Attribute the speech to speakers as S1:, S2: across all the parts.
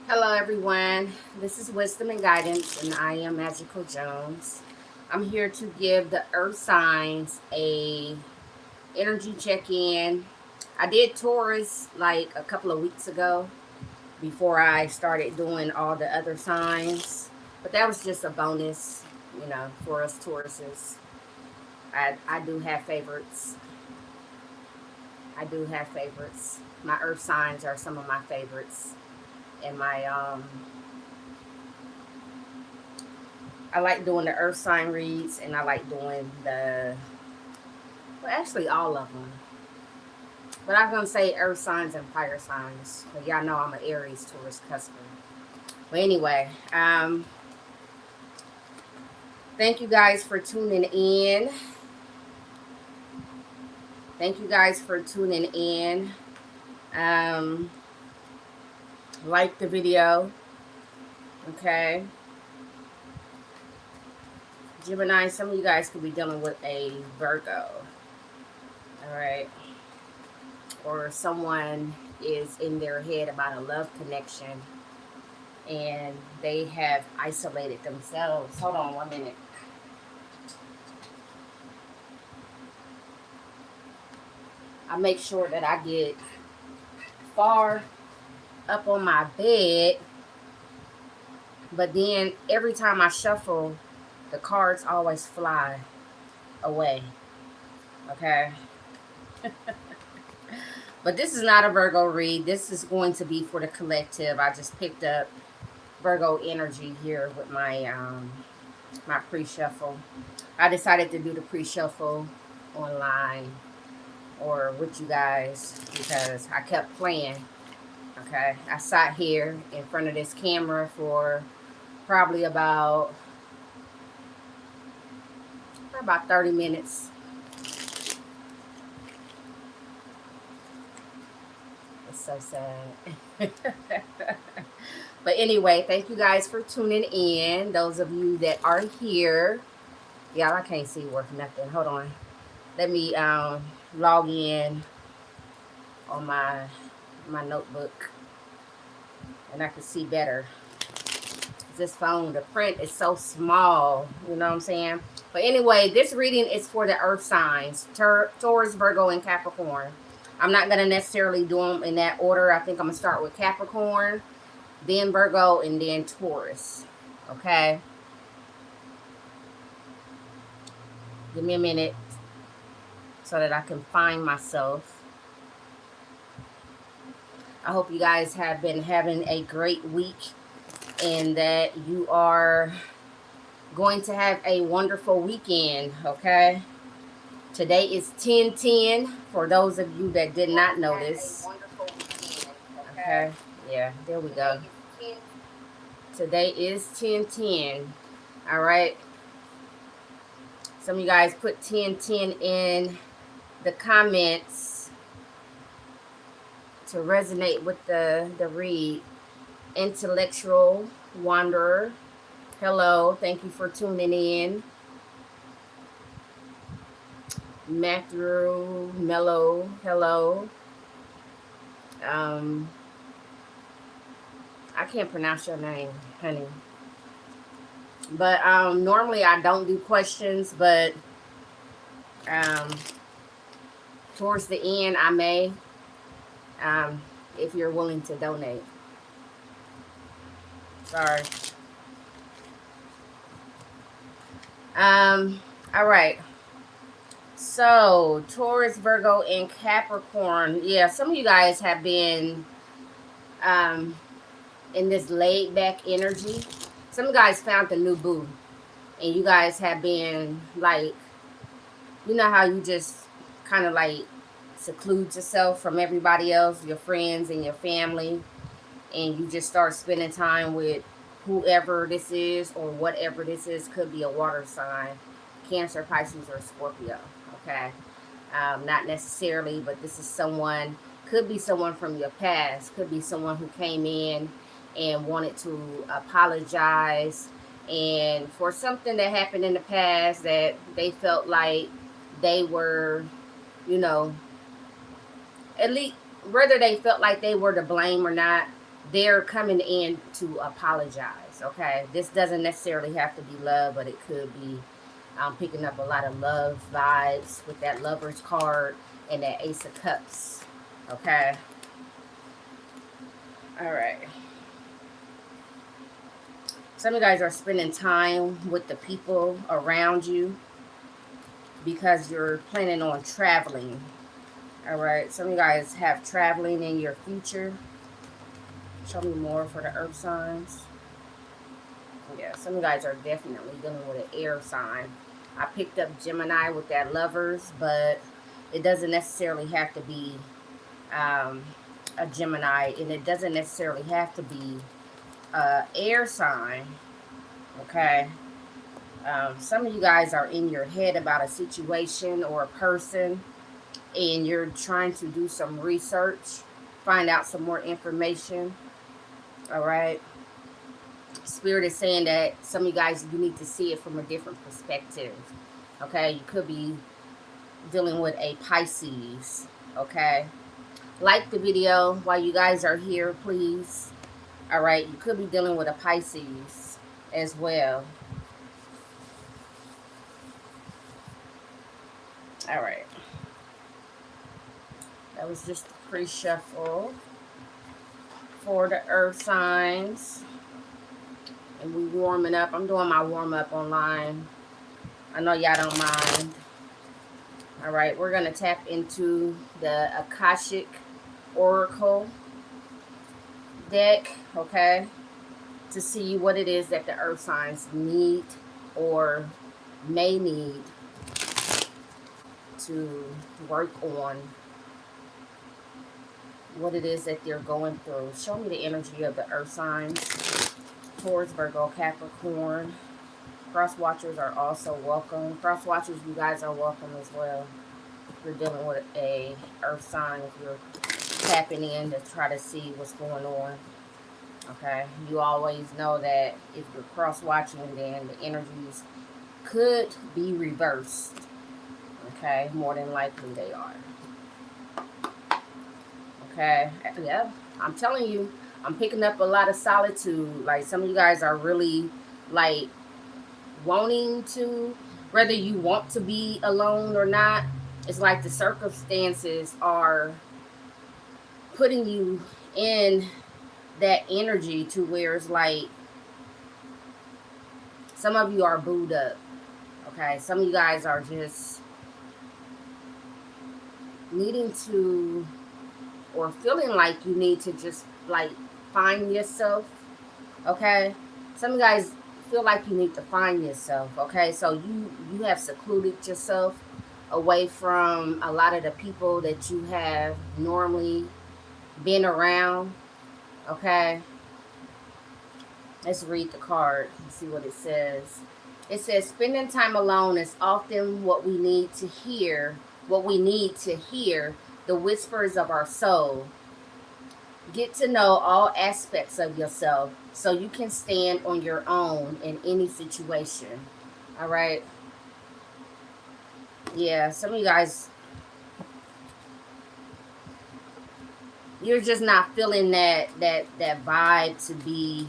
S1: Hello, everyone. This is Wisdom and Guidance, and I am Magical Jones. I'm here to give the Earth signs a energy check-in. I did Taurus like a couple of weeks ago before I started doing all the other signs, but that was just a bonus, for us Tauruses. I do have favorites. I do have favorites. My Earth signs are some of my favorites, and my I like doing the earth sign reads, and I like doing well, actually all of them. But I'm going to say earth signs and fire signs. But y'all know I'm an Aries Taurus customer. But anyway, thank you guys for tuning in. Thank you guys for tuning in. Um, like the video. Okay. Gemini, some of you guys could be dealing with a Virgo. All right. Or someone is in their head about a love connection and they have isolated themselves. Hold on 1 minute. I make sure that I get far up on my bed, but then every time I shuffle, the cards always fly away. Okay. But this is not a Virgo read. This is going to be for the collective. I just picked up Virgo energy here with my pre-shuffle. I decided to do the pre-shuffle online or with you guys because I kept playing. Okay, I sat here in front of this camera for probably about 30 minutes. It's so sad. But anyway, thank you guys for tuning in. Those of you that are here. Y'all, I can't see worth nothing. Hold on. Let me log in on my notebook and I can see better. This phone, the print is so small, you know what I'm saying? But anyway, this reading is for the earth signs, Taurus, Virgo, and Capricorn. I'm not going to necessarily do them in that order. I think I'm going to start with Capricorn, then Virgo, and then Taurus. Okay? Give me a minute so that I can find myself. I hope you guys have been having a great week and that you are going to have a wonderful weekend, okay? Today is 10/10 for those of you that did not notice. Okay, yeah, there we go. Today is 10/10. All right. Some of you guys put 10/10 in the comments to resonate with the read. Intellectual Wanderer, hello, thank you for tuning in. Matthew Mello, hello. I can't pronounce your name, honey. But normally I don't do questions, but towards the end I may, if you're willing to donate. Sorry. All right. So, Taurus, Virgo, and Capricorn. Yeah, some of you guys have been in this laid back energy. Some of you guys found a new boo. And you guys have been like, you know how you just kind of like seclude yourself from everybody else, your friends and your family, and you just start spending time with whoever this is or whatever this is. Could be a water sign, Cancer, Pisces, or Scorpio. Okay, not necessarily, but this is someone, could be someone from your past, could be someone who came in and wanted to apologize and for something that happened in the past that they felt like they were, you know, at least whether they felt like they were to blame or not, they're coming in to apologize. Okay, this doesn't necessarily have to be love, but it could be. I'm picking up a lot of love vibes with that Lover's card and that Ace of Cups. Okay. All right. Some of you guys are spending time with the people around you because you're planning on traveling. All right. Some of you guys have traveling in your future. Show me more for the earth signs. Yeah, some of you guys are definitely dealing with an air sign. I picked up Gemini with that Lovers, but it doesn't necessarily have to be a Gemini, and it doesn't necessarily have to be air sign. Okay. Some of you guys are in your head about a situation or a person, and you're trying to do some research, find out some more information. All right. Spirit is saying that some of you guys, you need to see it from a different perspective. Okay. You could be dealing with a Pisces. Okay. Like the video while you guys are here, please. All right. You could be dealing with a Pisces as well. All right. That was just a pre-shuffle for the earth signs. And we warming up. I'm doing my warm-up online. I know y'all don't mind. All right. We're going to tap into the Akashic Oracle deck. Okay. To see what it is that the earth signs need or may need to work on, what it is that they're going through. Show me the energy of the earth signs. Taurus, Virgo, Capricorn. Cross watchers are also welcome. Cross watchers, you guys are welcome as well. If you're dealing with a earth sign, if you're tapping in to try to see what's going on. Okay, you always know that if you're cross watching, then the energies could be reversed. Okay, more than likely they are. Okay, yeah, I'm telling you, I'm picking up a lot of solitude. Like, some of you guys are really, like, wanting to, whether you want to be alone or not, it's like the circumstances are putting you in that energy to where it's like, some of you are booed up. Okay, some of you guys are just needing to, or feeling like you need to just, like, find yourself. Okay, some of you guys feel like you need to find yourself. Okay, so you have secluded yourself away from a lot of the people that you have normally been around. Okay, let's read the card and see what it says. It says, spending time alone is often what we need to hear, the whispers of our soul. Get to know all aspects of yourself so you can stand on your own in any situation. All right. Yeah, some of you guys, you're just not feeling that vibe to be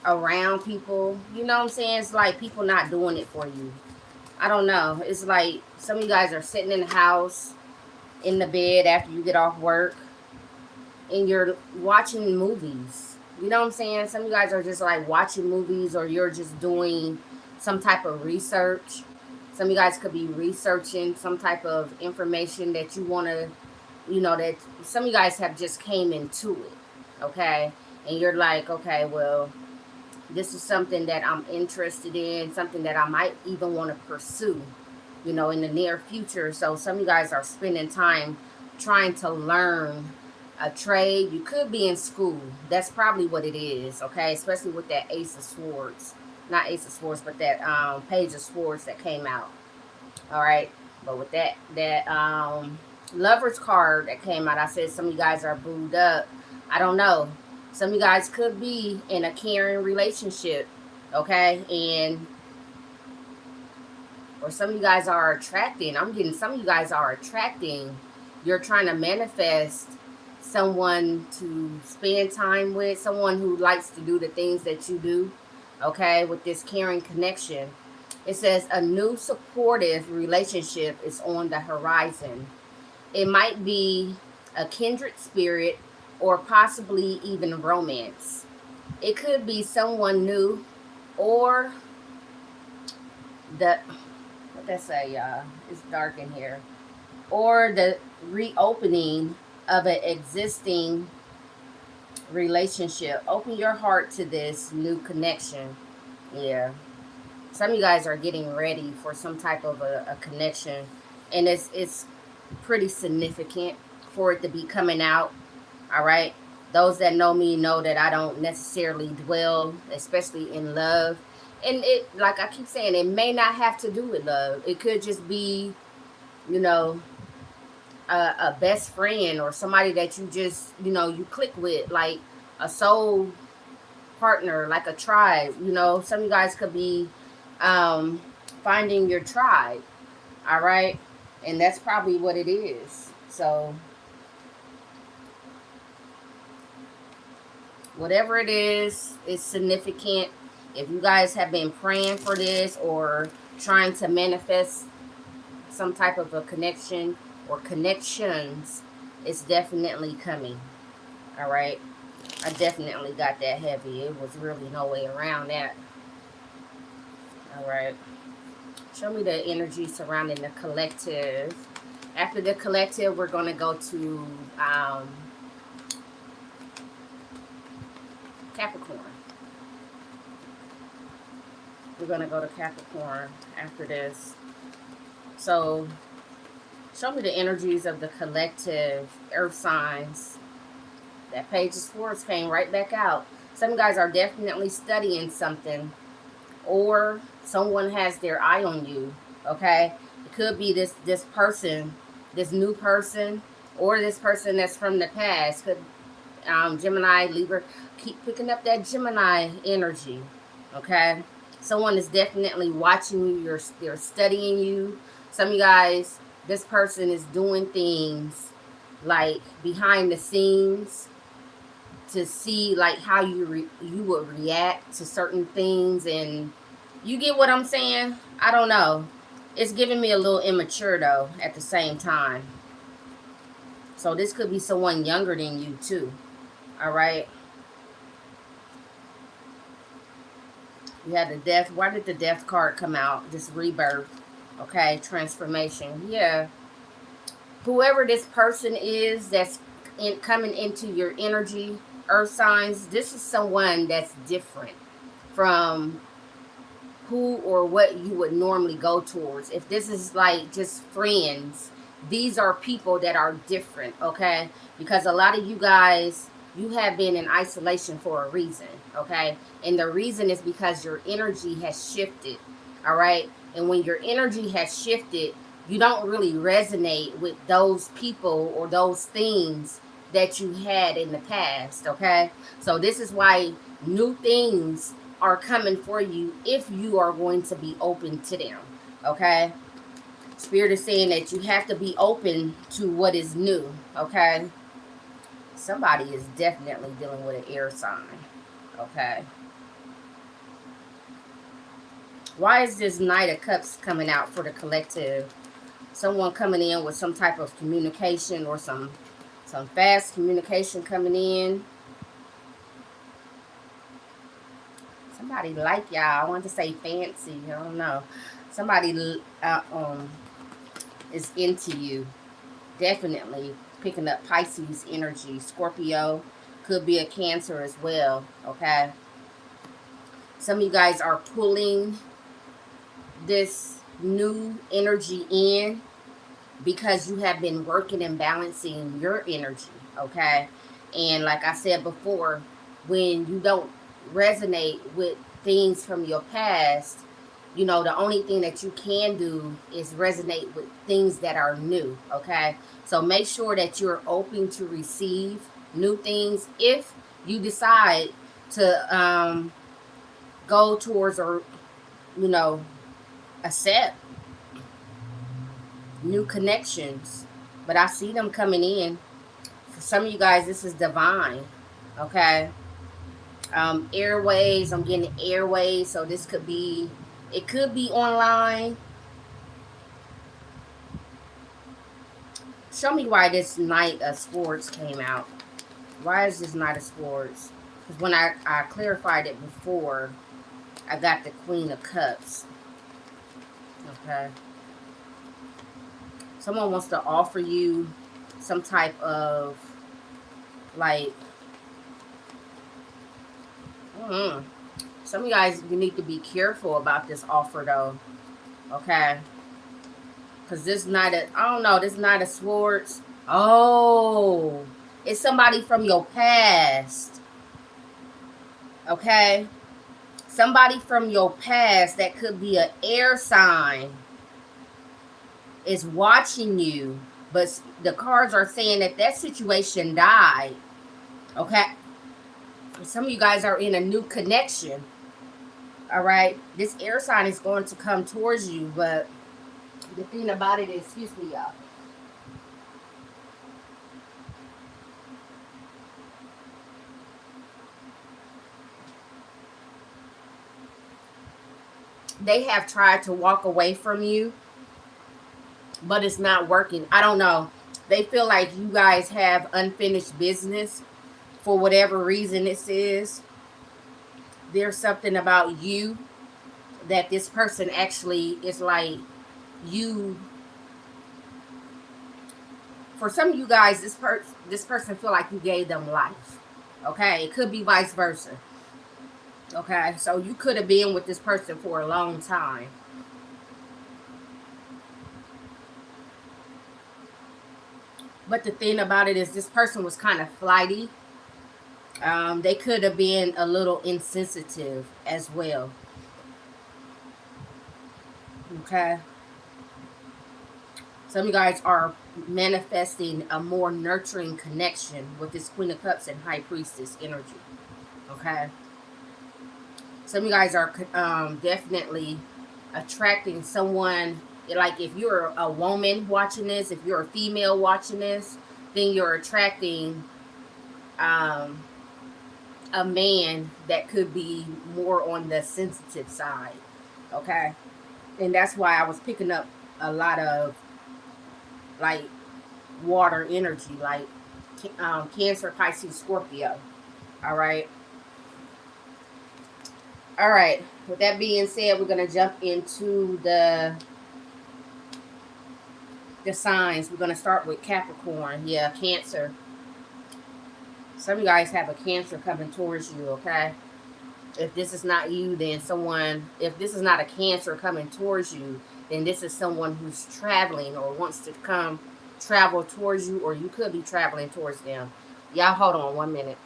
S1: around people. You know what I'm saying? It's like people not doing it for you. I don't know. It's like some of you guys are sitting in the house, in the bed after you get off work, and you're watching movies. You know what I'm saying? Some of you guys are just like watching movies, or you're just doing some type of research. Some of you guys could be researching some type of information that you want to, you know, that some of you guys have just came into it. Okay. And you're like, okay, well, this is something that I'm interested in, something that I might even want to pursue, you know, in the near future. So some of you guys are spending time trying to learn a trade. You could be in school. That's probably what it is, okay? Especially with that Ace of Swords. Not Ace of Swords, but that Page of Swords that came out. All right? But with that Lover's card that came out, I said some of you guys are booed up. I don't know. Some of you guys could be in a caring relationship, okay? And, or some of you guys are attracting. I'm getting some of you guys are attracting. You're trying to manifest someone to spend time with, someone who likes to do the things that you do, okay, with this caring connection. It says a new supportive relationship is on the horizon. It might be a kindred spirit or possibly even romance. It could be someone new or the, what that say, y'all? It's dark in here. Or the reopening of an existing relationship. Open your heart to this new connection. Yeah. Some of you guys are getting ready for some type of a connection, and it's pretty significant for it to be coming out. All right. Those that know me know that I don't necessarily dwell, especially in love. And it, like I keep saying, it may not have to do with love. It could just be, you know, a best friend or somebody that you just, you click with, like a soul partner, like a tribe. Some of you guys could be finding your tribe. All right. And that's probably what it is. So whatever it is, it's significant. If you guys have been praying for this or trying to manifest some type of a connection or connections, it's definitely coming. All right. I definitely got that heavy. It was really no way around that. All right. Show me the energy surrounding the collective. After the collective, we're going to go to Capricorn. We're going to go to Capricorn after this. So, show me the energies of the collective earth signs. That page of swords came right back out. Some guys are definitely studying something, or someone has their eye on you. Okay, it could be this person, this new person, or this person that's from the past. Could Gemini, Libra. Keep picking up that Gemini energy. Okay, someone is definitely watching you. They're studying you. Some of you guys, this person is doing things like behind the scenes to see like how you would react to certain things, and you get what I'm saying. I don't know. It's giving me a little immature though at the same time. So this could be someone younger than you too. All right. You had the death. Why did the death card come out? Just rebirth. Okay, transformation. Yeah. Whoever this person is that's coming into your energy, earth signs, this is someone that's different from who or what you would normally go towards. If this is like just friends, these are people that are different, okay? Because a lot of you guys, you have been in isolation for a reason, okay? And the reason is because your energy has shifted, all right? And when your energy has shifted, you don't really resonate with those people or those things that you had in the past, okay? So this is why new things are coming for you if you are going to be open to them, okay? Spirit is saying that you have to be open to what is new, okay? Somebody is definitely dealing with an air sign, okay? Why is this Knight of Cups coming out for the collective? Someone coming in with some type of communication or some fast communication coming in. Somebody like y'all. I want to say fancy. I don't know. Somebody is into you. Definitely picking up Pisces energy. Scorpio. Could be a Cancer as well. Okay. Some of you guys are pulling this new energy in because you have been working and balancing your energy, okay? And like I said before, when you don't resonate with things from your past, the only thing that you can do is resonate with things that are new, okay? So make sure that you're open to receive new things if you decide to go towards or, accept new connections. But I see them coming in For some of you guys, this is divine. Okay. Airways, I'm getting airways, so this could be, it could be online. Show me why this Knight of Swords came out. Why is this Knight of Swords? Because when I clarified it before, I got the Queen of Cups. Okay. Someone wants to offer you some type of, like, some of you guys, you need to be careful about this offer, though. Okay. Because this Knight of, I don't know, this Knight of Swords. Oh, it's somebody from your past. Okay. Somebody from your past that could be an air sign is watching you. But the cards are saying that that situation died. Okay. Some of you guys are in a new connection. All right. This air sign is going to come towards you. But the thing about it is, excuse me, y'all. They have tried to walk away from you, but it's not working. I don't know. They feel like you guys have unfinished business for whatever reason this is. There's something about you that this person actually is like you. For some of you guys, this person feel like you gave them life. Okay, it could be vice versa. Okay, so you could have been with this person for a long time. But the thing about it is this person was kind of flighty. They could have been a little insensitive as well. Okay. Some of you guys are manifesting a more nurturing connection with this Queen of Cups and High Priestess energy. Okay. Some of you guys are definitely attracting someone. Like if you're a woman watching this, if you're a female watching this, then you're attracting a man that could be more on the sensitive side. Okay. And that's why I was picking up a lot of like water energy, like Cancer, Pisces, Scorpio. All right. All right. With that being said, we're going to jump into the signs. We're going to start with Capricorn. Yeah, Cancer. Some of you guys have a Cancer coming towards you, okay? If this is not you, then someone, if this is not a Cancer coming towards you, then this is someone who's traveling or wants to come travel towards you, or you could be traveling towards them. Y'all hold on 1 minute.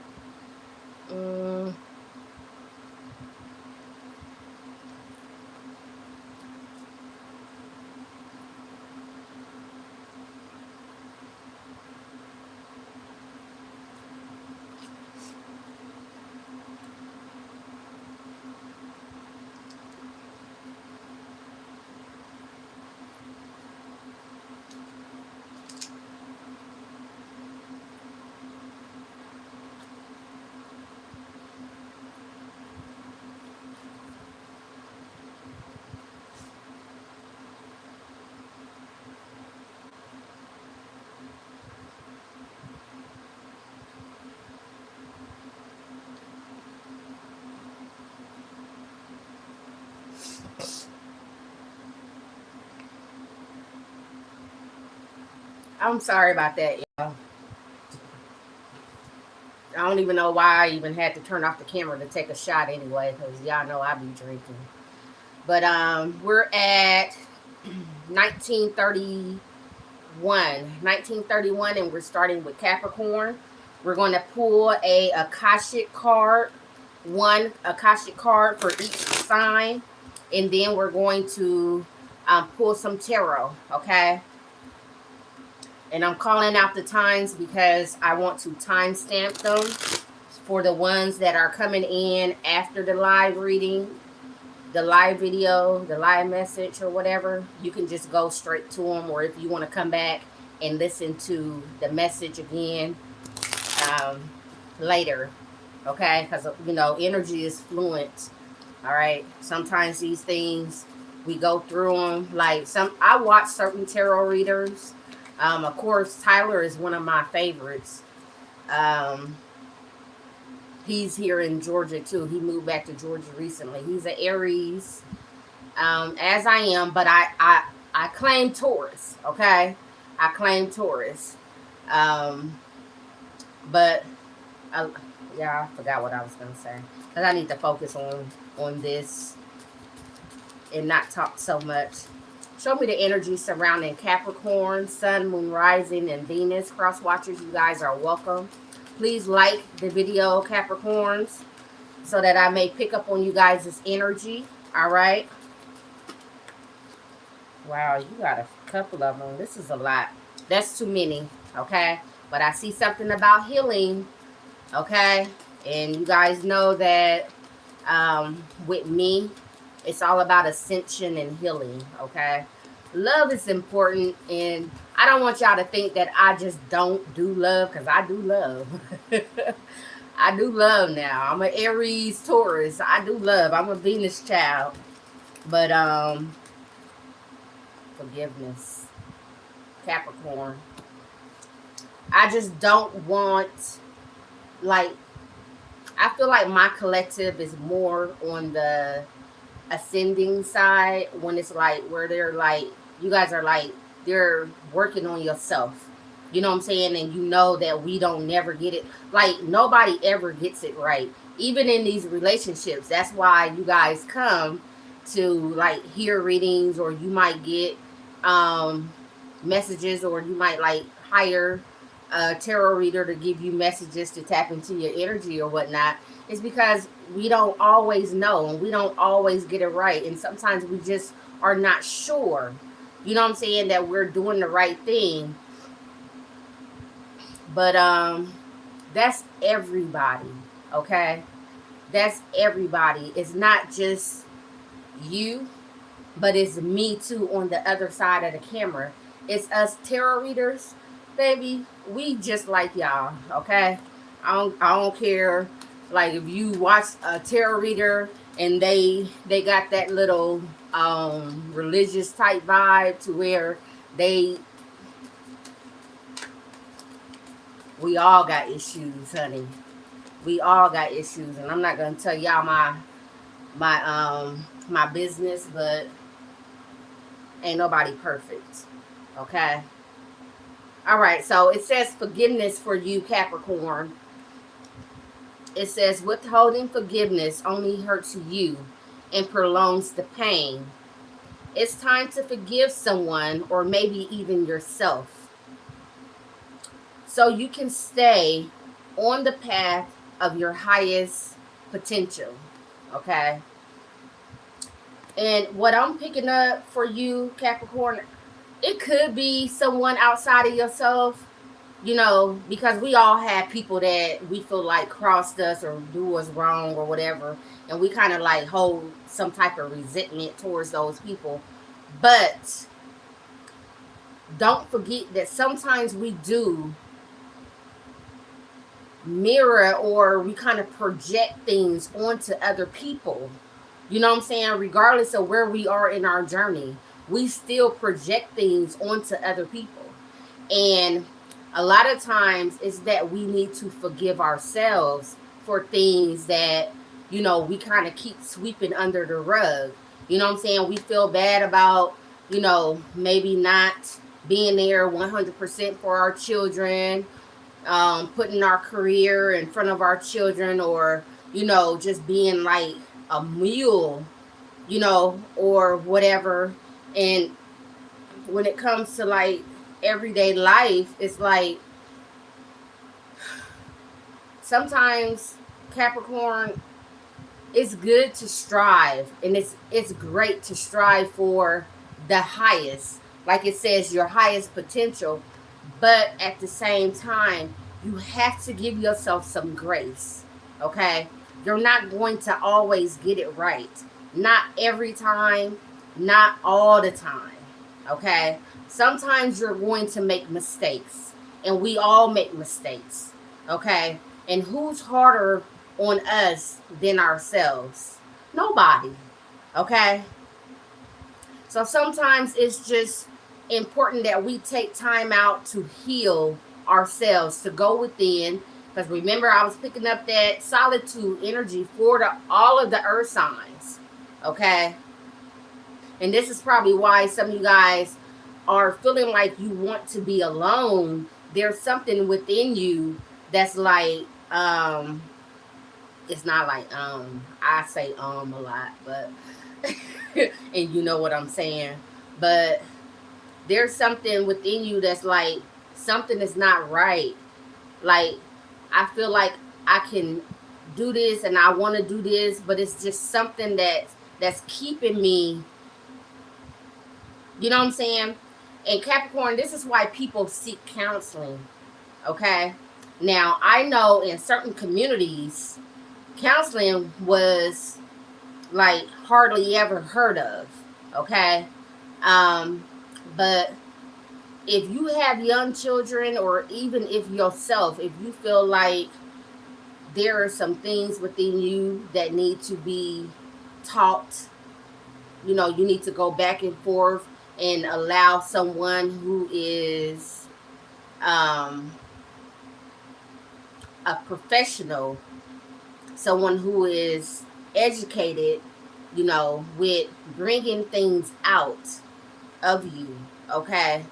S1: I'm sorry about that, y'all. I don't even know why I even had to turn off the camera to take a shot anyway, because y'all know I be drinking. But we're at 1931. 1931, and we're starting with Capricorn. We're going to pull a Akashic card, one Akashic card for each sign, and then we're going to pull some tarot, okay? And I'm calling out the times because I want to timestamp them for the ones that are coming in after the live reading, the live video, the live message or whatever. You can just go straight to them, or if you want to come back and listen to the message again, um, later, okay? Because, you know, energy is fluent, all right? Sometimes these things, we go through them. Like, I watch certain tarot readers. Of course, Tyler is one of my favorites. Um, he's here in Georgia, too. He moved back to Georgia recently. He's an Aries, as I am, but I claim Taurus, okay? I claim Taurus. Um, but yeah, I forgot what I was gonna say because I need to focus on this and not talk so much. Show me the energy surrounding Capricorn, Sun, Moon, Rising, and Venus. Cross watchers, you guys are welcome. Please like the video, Capricorns, so that I may pick up on you guys' energy. All right. Wow, you got a couple of them. This is a lot. That's too many. Okay. But I see something about healing. Okay. And you guys know that with me, it's all about ascension and healing. Okay. Love is important. And I don't want y'all to think that I just don't do love, because I do love. I do love now. I'm an Aries Taurus. I do love. I'm a Venus child. But forgiveness, Capricorn. I just don't want, like, I feel like my collective is more on the ascending side, when it's like where they're like, you guys are like, they're working on yourself. You know what I'm saying? And you know that we don't never get it. Like, nobody ever gets it right. Even in these relationships. That's why you guys come to, like, hear readings, or you might get messages, or you might, like, hire a tarot reader to give you messages to tap into your energy or whatnot. It's because we don't always know, and we don't always get it right. And sometimes we just are not sure, you know what I'm saying, that we're doing the right thing. But that's everybody, okay? That's everybody. It's not just you, but it's me too on the other side of the camera. It's us tarot readers, baby. We just like y'all, okay? I don't care. Like, if you watch a tarot reader and they got that little religious type vibe to where we all got issues, honey. We all got issues, and I'm not gonna tell y'all my business, but ain't nobody perfect. Okay. All right, so it says forgiveness for you, Capricorn. It says withholding forgiveness only hurts you and prolongs the pain. It's time to forgive someone, or maybe even yourself, so you can stay on the path of your highest potential. Okay. And what I'm picking up for you, Capricorn, it could be someone outside of yourself, you know, because we all have people that we feel like crossed us or do us wrong or whatever. And we kind of like hold some type of resentment towards those people. But don't forget that sometimes we do mirror, or we kind of project things onto other people. You know what I'm saying? Regardless of where we are in our journey, we still project things onto other people. And a lot of times it's that we need to forgive ourselves for things that, you know, we kind of keep sweeping under the rug. You know what I'm saying? We feel bad about, you know, maybe not being there 100% for our children, putting our career in front of our children, or, you know, just being like a mule, you know, or whatever. And when it comes to like everyday life, it's like sometimes, Capricorn, it's good to strive, and it's great to strive for the highest, like it says, your highest potential. But at the same time, you have to give yourself some grace. Okay? You're not going to always get it right. Not every time, not all the time. Okay? Sometimes you're going to make mistakes, and we all make mistakes. Okay? And who's harder on us than ourselves? Nobody. Okay? So sometimes it's just important that we take time out to heal ourselves, to go within. Because remember, I was picking up that solitude energy for all of the earth signs. Okay? And this is probably why some of you guys are feeling like you want to be alone. There's something within you that's like, it's not like, I say a lot, but, and you know what I'm saying. But there's something within you that's like, something is not right. Like, I feel like I can do this and I want to do this, but it's just something that's keeping me, you know what I'm saying? And Capricorn, this is why people seek counseling. Okay? Now, I know in certain communities, counseling was like hardly ever heard of. Okay? Um, but if you have young children, or even if yourself, if you feel like there are some things within you that need to be taught, you know, you need to go back and forth and allow someone who is um, a professional, someone who is educated, you know, with bringing things out of you, okay,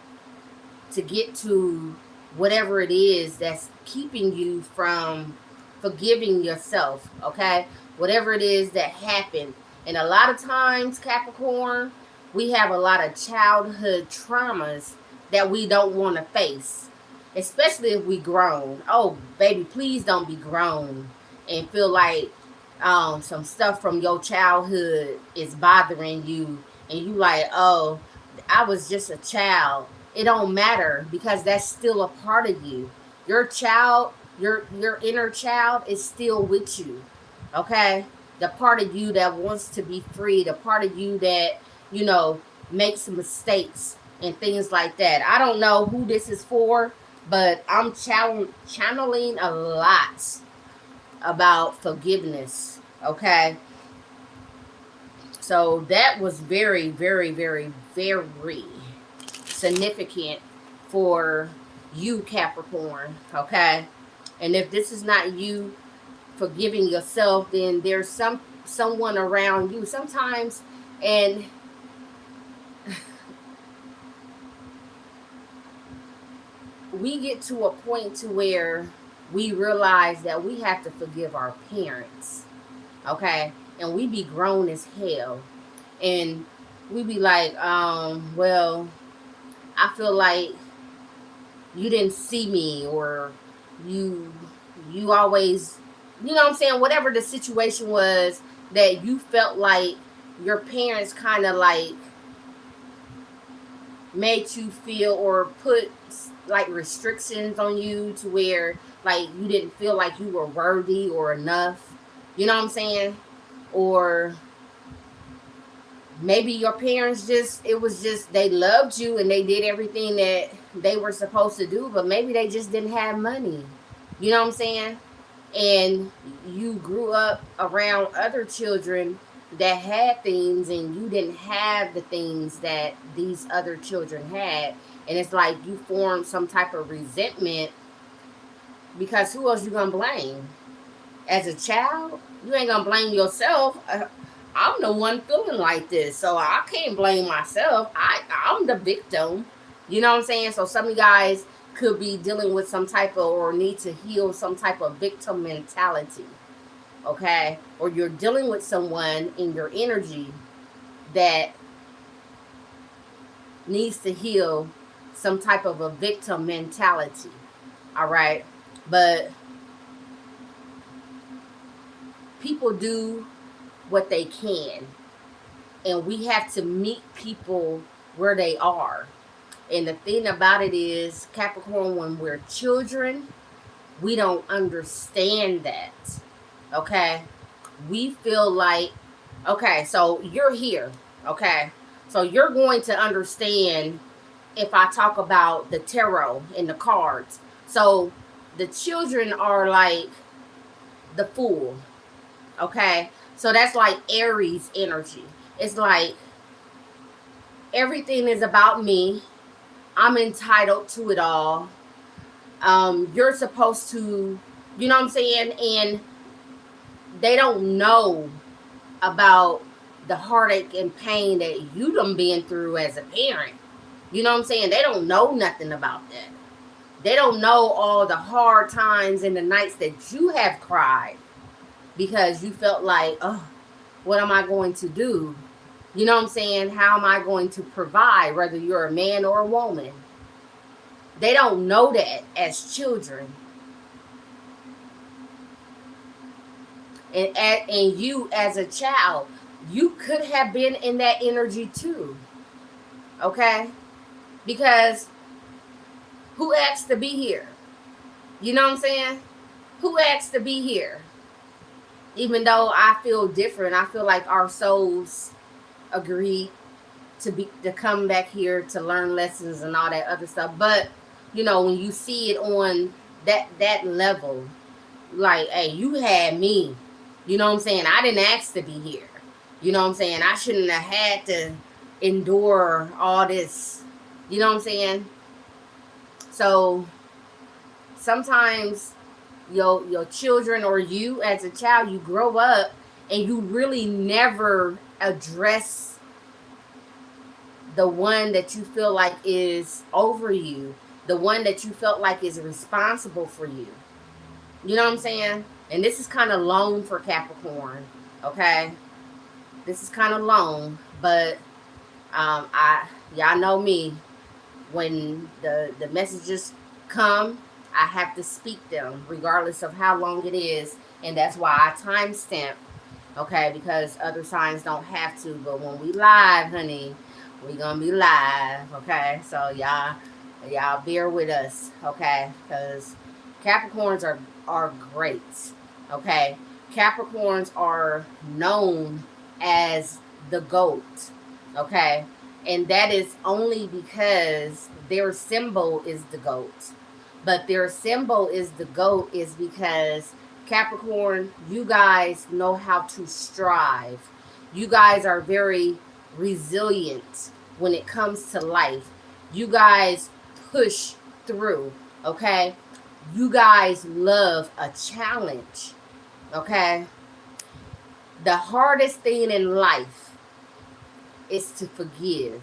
S1: to get to whatever it is that's keeping you from forgiving yourself, okay, whatever it is that happened. And a lot of times, Capricorn, we have a lot of childhood traumas that we don't want to face, especially if we grown. Oh, baby, please don't be grown and feel like some stuff from your childhood is bothering you, and you like, oh, I was just a child. It don't matter, because that's still a part of you. Your child, your inner child is still with you. Okay? The part of you that wants to be free, the part of you that, you know, makes mistakes and things like that. I don't know who this is for, but I'm channeling a lot about forgiveness. Okay? So that was very, very, very, very significant for you, Capricorn. Okay? And if this is not you forgiving yourself, then there's someone around you sometimes. And we get to a point to where we realize that we have to forgive our parents. Okay? And we be grown as hell. And we be like, well, I feel like you didn't see me, or you always, you know what I'm saying, whatever the situation was, that you felt like your parents kind of like made you feel, or put like restrictions on you, to where like you didn't feel like you were worthy or enough, you know what I'm saying? Or maybe your parents just, it was just, they loved you and they did everything that they were supposed to do, but maybe they just didn't have money, you know what I'm saying? And you grew up around other children that had things, and you didn't have the things that these other children had. And it's like you formed some type of resentment, because who else you gonna blame? As a child, you ain't gonna blame yourself. I'm the one feeling like this, so I can't blame myself. I'm the victim. You know what I'm saying? So some of you guys could be dealing with some type of, or need to heal some type of victim mentality. Okay? Or you're dealing with someone in your energy that needs to heal some type of a victim mentality. All right? But people do what they can, and we have to meet people where they are. And the thing about it is, Capricorn, when we're children, we don't understand that. Okay? We feel like, okay, so you're here. Okay? So you're going to understand if I talk about the tarot and the cards. So the children are like the fool. Okay, so that's like Aries energy. It's like everything is about me. I'm entitled to it all. You're supposed to, you know what I'm saying? And they don't know about the heartache and pain that you done been through as a parent. You know what I'm saying? They don't know nothing about that. They don't know all the hard times and the nights that you have cried because you felt like, oh, what am I going to do? You know what I'm saying? How am I going to provide, whether you're a man or a woman? They don't know that as children. And you as a child, you could have been in that energy too. Okay? Because who asked to be here? You know what I'm saying? Who asked to be here? Even though I feel different, I feel like our souls agreed to come back here to learn lessons and all that other stuff. But you know, when you see it on that level, like, hey, you had me. You know what I'm saying? I didn't ask to be here. You know what I'm saying? I shouldn't have had to endure all this. You know what I'm saying? So sometimes your children or you as a child, you grow up and you really never address the one that you feel like is over you, the one that you felt like is responsible for you. You know what I'm saying? And this is kind of long for Capricorn, okay? This is kind of long, but y'all know me. When the messages come, I have to speak them, regardless of how long it is, and that's why I timestamp, okay? Because other signs don't have to, but when we live, honey, we gonna be live, okay? So y'all bear with us, okay? Because Capricorns are great, okay? Capricorns are known as the GOAT, okay? And that is only because their symbol is the GOAT. But their symbol is the GOAT is because Capricorn, you guys know how to strive. You guys are very resilient when it comes to life. You guys push through, okay? You guys love a challenge, okay? The hardest thing in life is to forgive.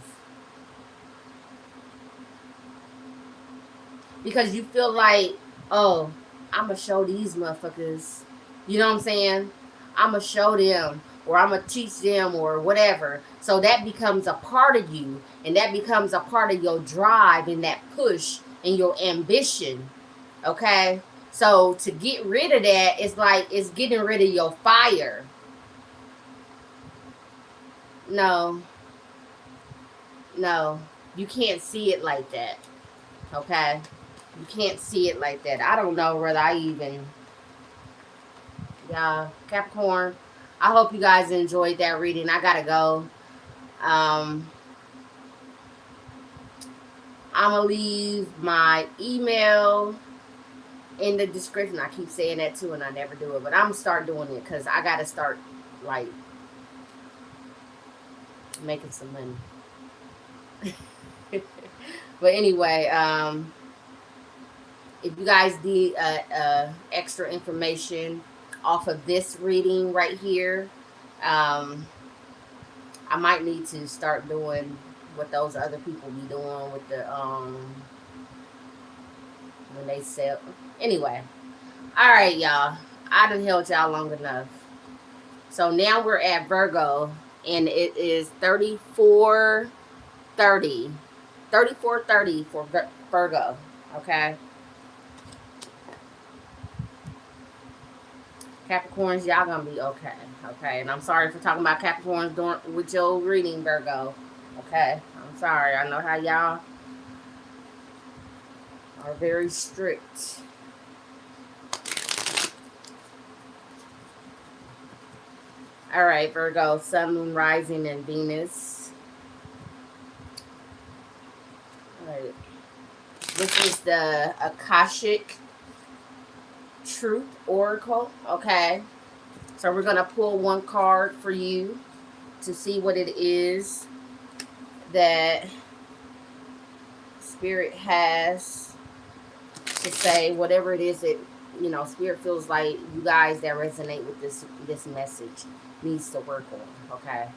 S1: Because you feel like, oh, I'm going to show these motherfuckers. You know what I'm saying? I'm going to show them, or I'm going to teach them, or whatever. So that becomes a part of you. And that becomes a part of your drive and that push and your ambition. Okay? So to get rid of that, it's like it's getting rid of your fire. No, you can't see it like that. Okay? You can't see it like that. I don't know whether I even... Yeah, Capricorn, I hope you guys enjoyed that reading. I gotta go. I'm gonna leave my email in the description. I keep saying that too, and I never do it. But I'm gonna start doing it because I gotta start, like, making some money. But anyway, if you guys need extra information off of this reading right here, I might need to start doing what those other people be doing with the when they sell. Anyway, all right, y'all. I done held y'all long enough. So now we're at Virgo, and it is 34:30. 34:30 for Virgo. Okay. Capricorns, y'all gonna be okay. Okay. And I'm sorry for talking about Capricorns with your reading, Virgo. Okay. I'm sorry. I know how y'all are very strict. All right, Virgo, Sun, Moon, Rising, and Venus. All right. This is the Akashic Truth Oracle. Okay. So we're going to pull one card for you to see what it is that Spirit has to say, whatever it is that, you know, Spirit feels like you guys that resonate with this message needs to work on. Okay.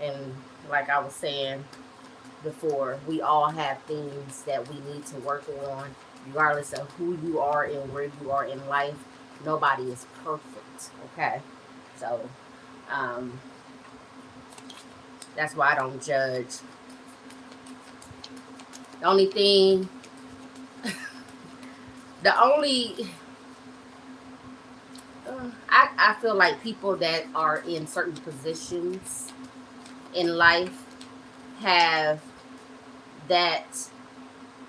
S1: And like I was saying before, we all have things that we need to work on, regardless of who you are and where you are in life. Nobody is perfect. Okay. So um, that's why I don't judge. The only thing, the only, I feel like people that are in certain positions in life have that,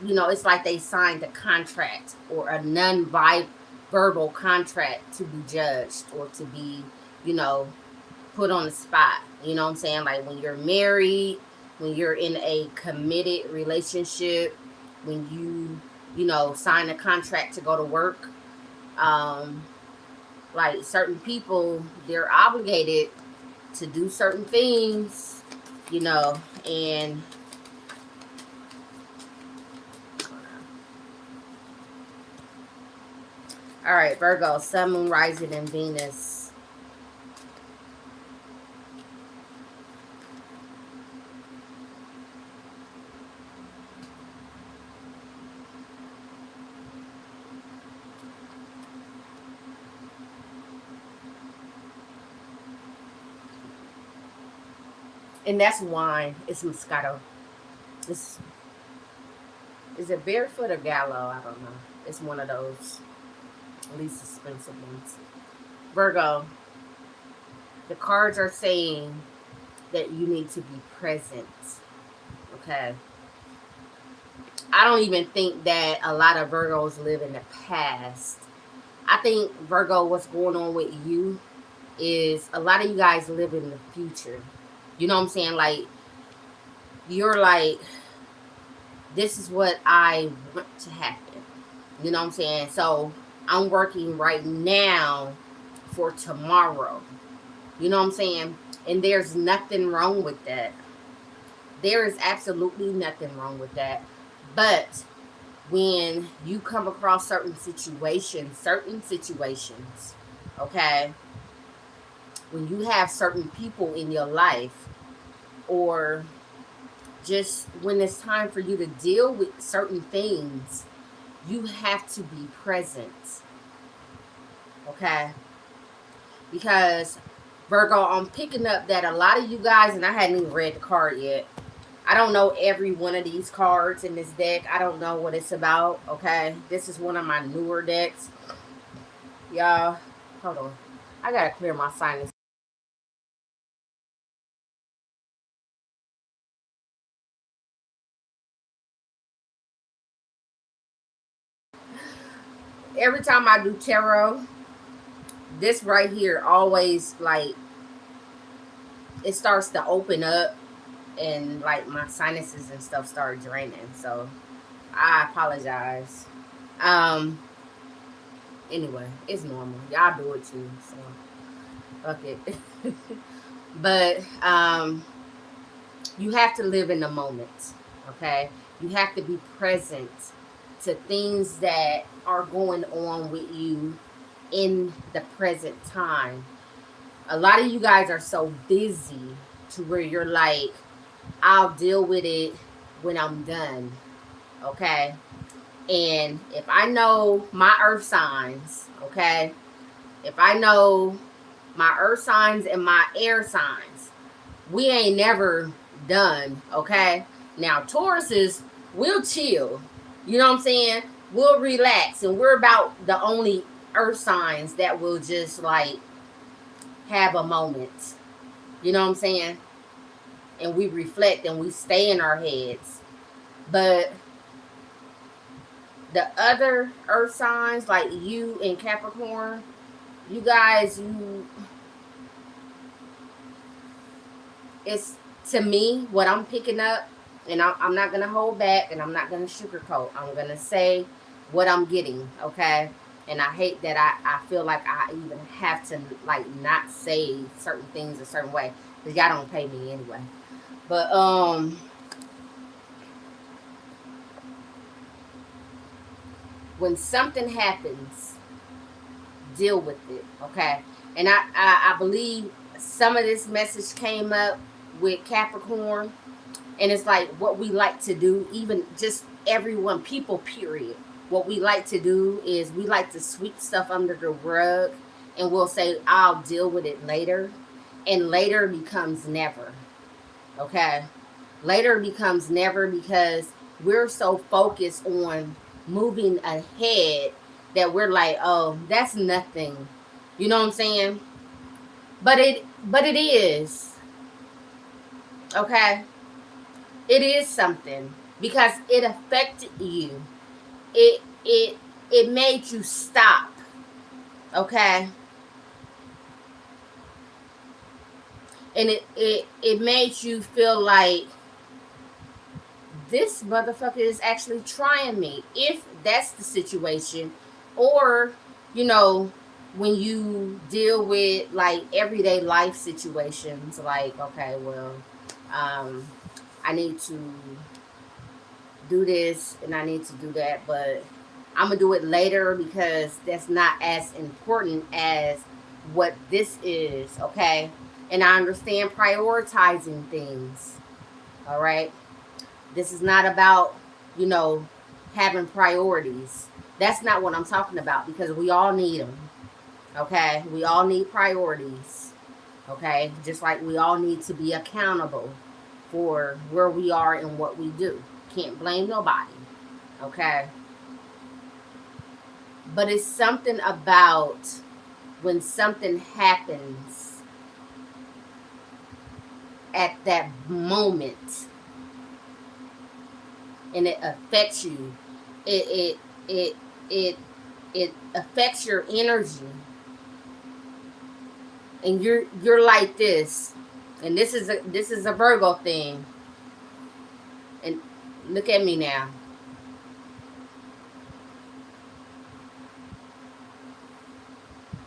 S1: you know, it's like they signed a contract or a non-verbal contract to be judged or to be, you know, put on the spot. You know what I'm saying? Like when you're married, when you're in a committed relationship, when you know, sign a contract to go to work, um, like certain people, they're obligated to do certain things, you know, and all right, Virgo, Sun, Moon, Rising, and Venus. And that's wine. It's Moscato. It's, is it Barefoot or Gallo? I don't know. It's one of those least expensive ones. Virgo, the cards are saying that you need to be present. Okay. I don't even think that a lot of Virgos live in the past. I think, Virgo, what's going on with you is a lot of you guys live in the future. You know what I'm saying? Like, you're like, this is what I want to happen. You know what I'm saying? So I'm working right now for tomorrow. You know what I'm saying? And there's nothing wrong with that. There is absolutely nothing wrong with that. But when you come across certain situations, okay, when you have certain people in your life, or just when it's time for you to deal with certain things, you have to be present, okay? Because, Virgo, I'm picking up that a lot of you guys, and I hadn't even read the card yet. I don't know every one of these cards in this deck. I don't know what it's about, okay? This is one of my newer decks. Y'all, hold on. I gotta clear my sinus. Every time I do tarot, this right here always, like, it starts to open up and, like, my sinuses and stuff start draining. So, I apologize. Um, anyway, it's normal. Y'all do it too, so fuck it. But you have to live in the moment, okay? You have to be present to things that are going on with you in the present time. A lot of you guys are so busy to where you're like, I'll deal with it when I'm done, okay? And if I know my earth signs, okay? If I know my earth signs and my air signs, we ain't never done, okay? Now, Tauruses, we'll chill. You know what I'm saying? We'll relax. And we're about the only earth signs that will just, like, have a moment. You know what I'm saying? And we reflect and we stay in our heads. But the other earth signs, like you and Capricorn, you guys, it's, to me, what I'm picking up, and I'm not going to hold back and I'm not going to sugarcoat. I'm going to say what I'm getting, okay? And I hate that I feel like I even have to like not say certain things a certain way because y'all don't pay me anyway. But when something happens, deal with it, okay? And I believe some of this message came up with Capricorn, and it's like what we like to do, even just everyone, people, period. What we like to do is we like to sweep stuff under the rug, and we'll say, I'll deal with it later. And later becomes never, okay? Later becomes never because we're so focused on moving ahead that we're like, oh, that's nothing. You know what I'm saying? But it is. Okay? It is something because it affected you. It made you stop. Okay? And it made you feel like this motherfucker is actually trying me, if that's the situation. Or, you know, when you deal with like everyday life situations, like, okay, well, I need to do this and I need to do that, but I'm gonna do it later because that's not as important as what this is, okay? And I understand prioritizing things, all right? This is not about, you know, having priorities. That's not what I'm talking about because we all need them, okay? We all need priorities, okay? Just like we all need to be accountable for where we are and what we do. Can't blame nobody, okay? But it's something about when something happens at that moment and it affects you. It it it it it affects your energy, and you're like this, and this is a Virgo thing. And look at me now.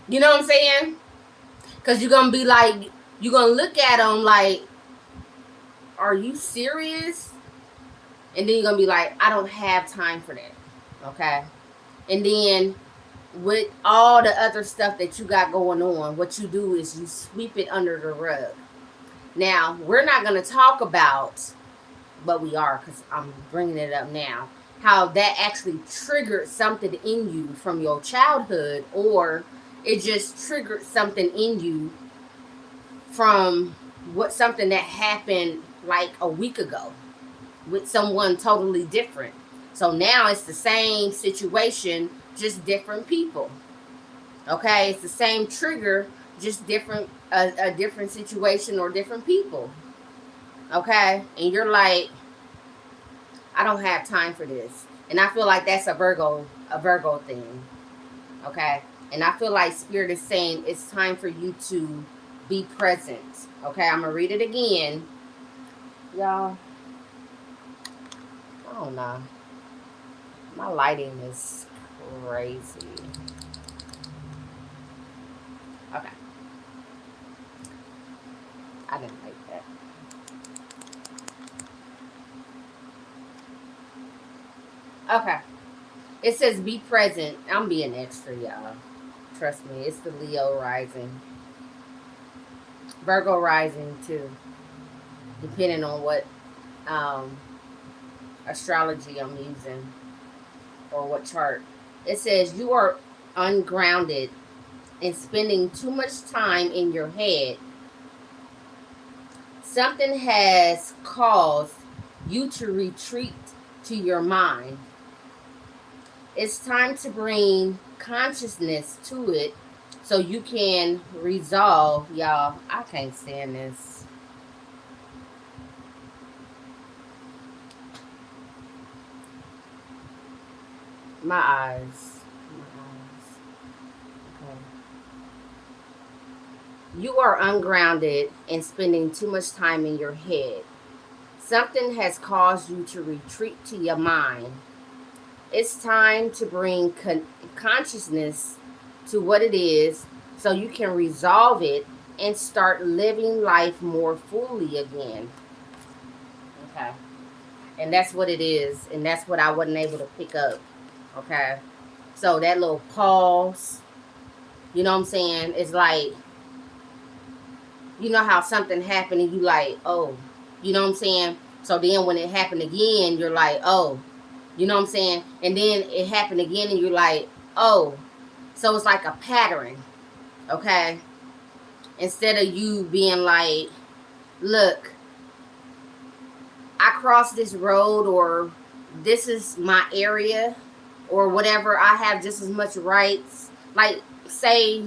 S1: You know what I'm saying? Because you're gonna be like, you're gonna look at them like, are you serious? And then you're gonna be like, I don't have time for that. Okay. And then with all the other stuff that you got going on, what you do is you sweep it under the rug. Now, we're not going to talk about, but we are because I'm bringing it up now, how that actually triggered something in you from your childhood, or it just triggered something in you from something that happened like a week ago with someone totally different. So now it's the same situation, just different people. Okay, it's the same trigger, just different a different situation or different people. Okay, and you're like, I don't have time for this, and I feel like that's a Virgo thing. Okay, and I feel like Spirit is saying it's time for you to be present. Okay, I'm gonna read it again, y'all. I don't know. My lighting is crazy. Okay. I didn't like that. Okay. It says be present. I'm being extra, y'all. Trust me. It's the Leo rising. Virgo rising, too. Depending on what um, astrology I'm using or what chart. It says you are ungrounded and spending too much time in your head. Something has caused you to retreat to your mind. It's time to bring consciousness to it so you can resolve. Y'all, I can't stand this. My eyes. My eyes. Okay. You are ungrounded and spending too much time in your head. Something has caused you to retreat to your mind. It's time to bring consciousness to what it is so you can resolve it and start living life more fully again. Okay. And that's what it is. And that's what I wasn't able to pick up. Okay. So that little pause, you know what I'm saying? It's like, you know how something happened and you like, oh, you know what I'm saying? So then when it happened again, you're like, oh, you know what I'm saying? And then it happened again and you're like, oh. So it's like a pattern, okay? Instead of you being like, look, I crossed this road, or this is my area, or whatever, I have just as much rights. Like, say,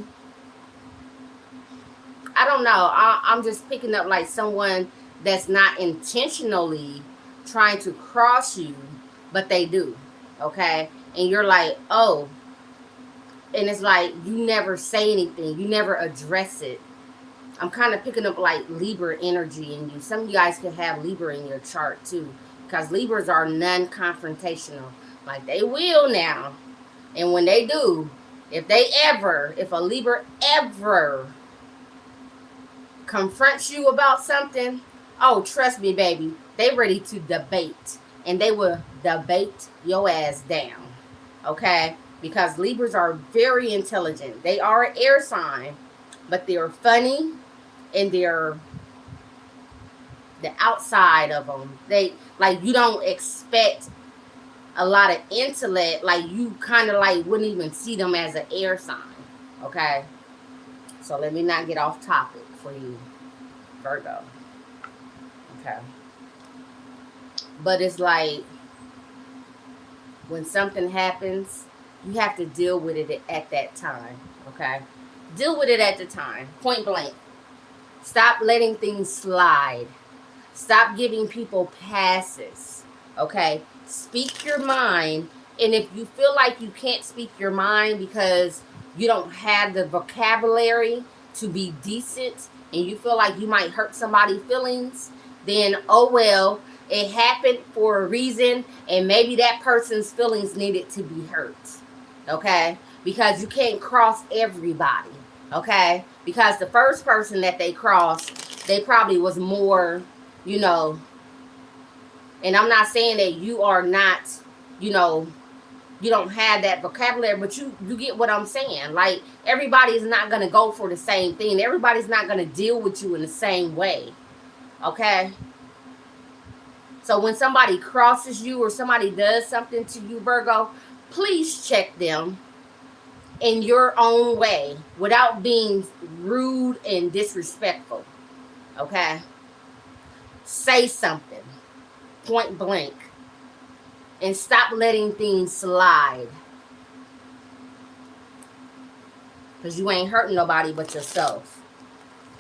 S1: I don't know. I'm just picking up like someone that's not intentionally trying to cross you, but they do. Okay? And you're like, oh. And it's like you never say anything. You never address it. I'm kind of picking up like Libra energy in you. Some of you guys can have Libra in your chart too. Because Libras are non-confrontational. Like they will now. And when they do, if a Libra ever confronts you about something, oh, trust me, baby, they ready to debate. And they will debate your ass down. Okay? Because Libras are very intelligent. They are an air sign, but they're funny, and they're the outside of them. They, like, you don't expect a lot of intellect. Like, you kind of like wouldn't even see them as an air sign. Okay? So let me not get off topic for you, Virgo. Okay. But it's like when something happens, you have to deal with it at that time. Okay? Deal with it at the time. Point blank. Stop letting things slide. Stop giving people passes. Okay? Speak your mind. And if you feel like you can't speak your mind because you don't have the vocabulary to be decent, and you feel like you might hurt somebody's feelings, then oh well, it happened for a reason, and maybe that person's feelings needed to be hurt. Okay? Because you can't cross everybody. Okay? Because the first person that they crossed, they probably was more, you know, and I'm not saying that you are not, you know, you don't have that vocabulary, but you get what I'm saying. Like, everybody's not going to go for the same thing. Everybody's not going to deal with you in the same way. Okay? So when somebody crosses you or somebody does something to you, Virgo, please check them in your own way without being rude and disrespectful. Okay? Say something. Point blank. And stop letting things slide. Because you ain't hurting nobody but yourself.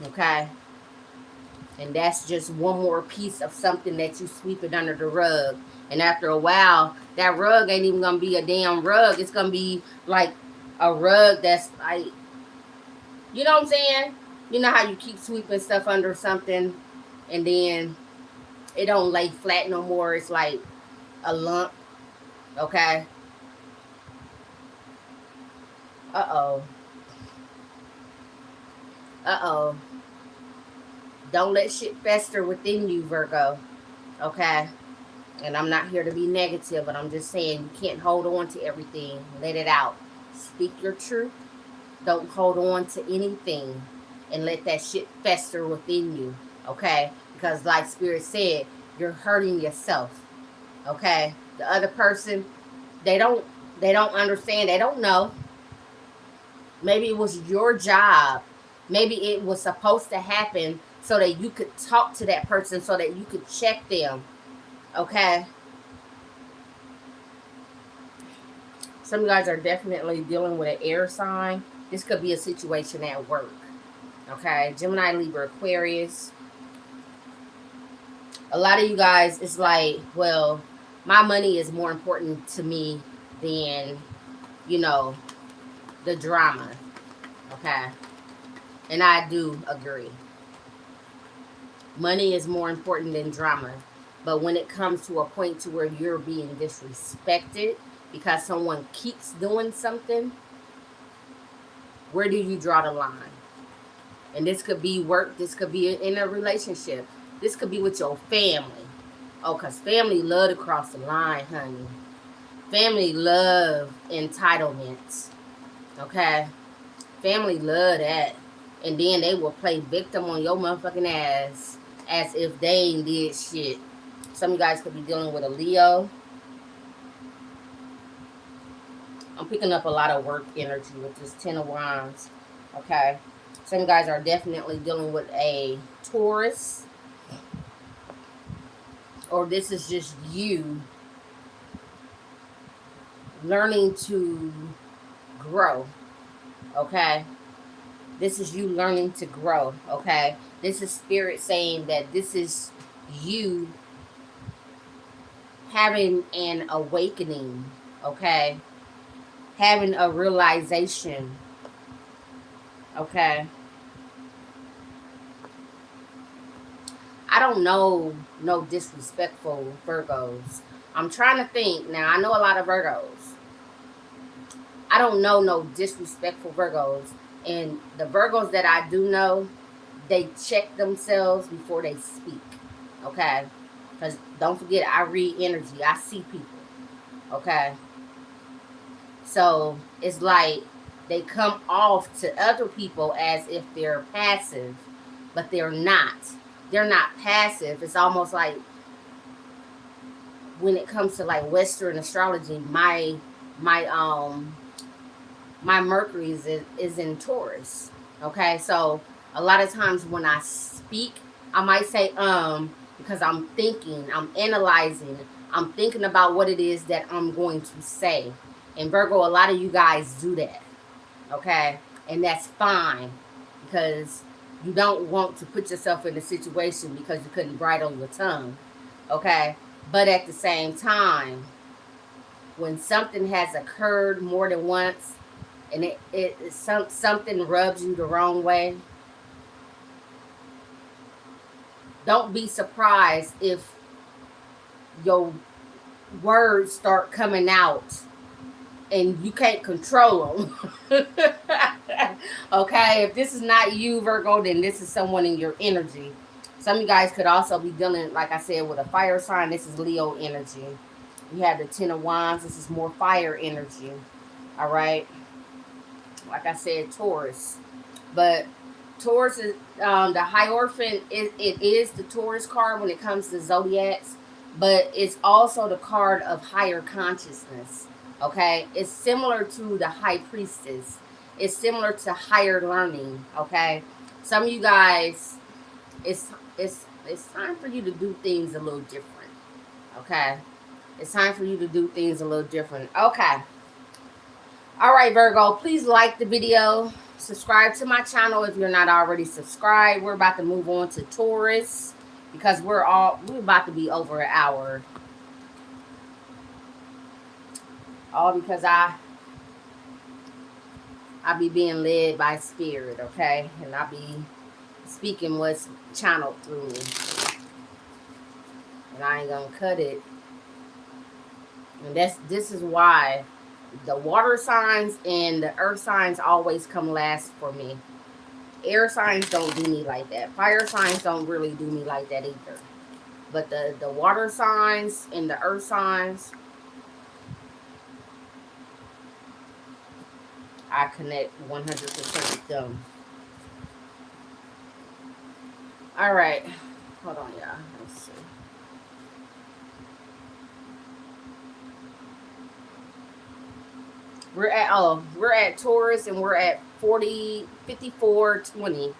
S1: Okay? And that's just one more piece of something that you sweep it under the rug. And after a while, that rug ain't even going to be a damn rug. It's going to be like a rug that's like, you know what I'm saying? You know how you keep sweeping stuff under something and then it don't lay flat no more. It's like a lump. Okay? Uh-oh. Uh-oh. Don't let shit fester within you, Virgo. Okay? And I'm not here to be negative, but I'm just saying you can't hold on to everything. Let it out. Speak your truth. Don't hold on to anything and let that shit fester within you. Okay? Because like Spirit said, you're hurting yourself. Okay? The other person, they don't understand. They don't know. Maybe it was your job. Maybe it was supposed to happen so that you could talk to that person, so that you could check them. Okay? Some of you guys are definitely dealing with an air sign. This could be a situation at work. Okay? Gemini, Libra, Aquarius. A lot of you guys, it's like, well, my money is more important to me than, you know, the drama. Okay? And I do agree. Money is more important than drama. But when it comes to a point to where you're being disrespected, because someone keeps doing something, where do you draw the line? And this could be work. This could be in a relationship. This could be with your family. Oh, because family love to cross the line, honey. Family love entitlements. Okay? Family love that. And then they will play victim on your motherfucking ass as if they ain't did shit. Some of you guys could be dealing with a Leo. I'm picking up a lot of work energy with this Ten of Wands. Okay? Some guys are definitely dealing with a Taurus. Or this is just you learning to grow. Okay? This is you learning to grow. Okay? This is Spirit saying that this is you having an awakening. Okay? Having a realization. Okay? I don't know no disrespectful Virgos. I'm trying to think. Now, I know a lot of Virgos. I don't know no disrespectful Virgos. And the Virgos that I do know, they check themselves before they speak. Okay? Because don't forget, I read energy. I see people. Okay? So, it's like they come off to other people as if they're passive. But they're not. They're not passive. It's almost like when it comes to like Western astrology, my Mercury is in Taurus. Okay, so a lot of times when I speak, I might say because I'm thinking, I'm analyzing, I'm thinking about what it is that I'm going to say. And Virgo, a lot of you guys do that. Okay, and that's fine because you don't want to put yourself in a situation because you couldn't bridle your tongue. Okay? But at the same time, when something has occurred more than once and something rubs you the wrong way, don't be surprised if your words start coming out and you can't control them. Okay, if this is not you, Virgo, then this is someone in your energy. Some of you guys could also be dealing, like I said, with a fire sign. This is Leo energy. You have the Ten of Wands. This is more fire energy. All right. Like I said, Taurus. But Taurus is the Hierophant. It is the Taurus card when it comes to zodiacs, but it's also the card of higher consciousness. Okay, it's similar to the High Priestess. It's similar to higher learning. Okay, some of you guys, it's time for you to do things a little different. Okay, it's time for you to do things a little different. Okay. All right, Virgo, please like the video. Subscribe to my channel if you're not already subscribed. We're about to move on to Taurus because we're about to be over an hour. All because I be being led by Spirit, okay? And I be speaking what's channeled through me. And I ain't gonna cut it. And this is why the water signs and the earth signs always come last for me. Air signs don't do me like that. Fire signs don't really do me like that either. But the water signs and the earth signs, I connect 100% with them. All right. Hold on, y'all. Let's see. We're at Taurus and we're at 54:20.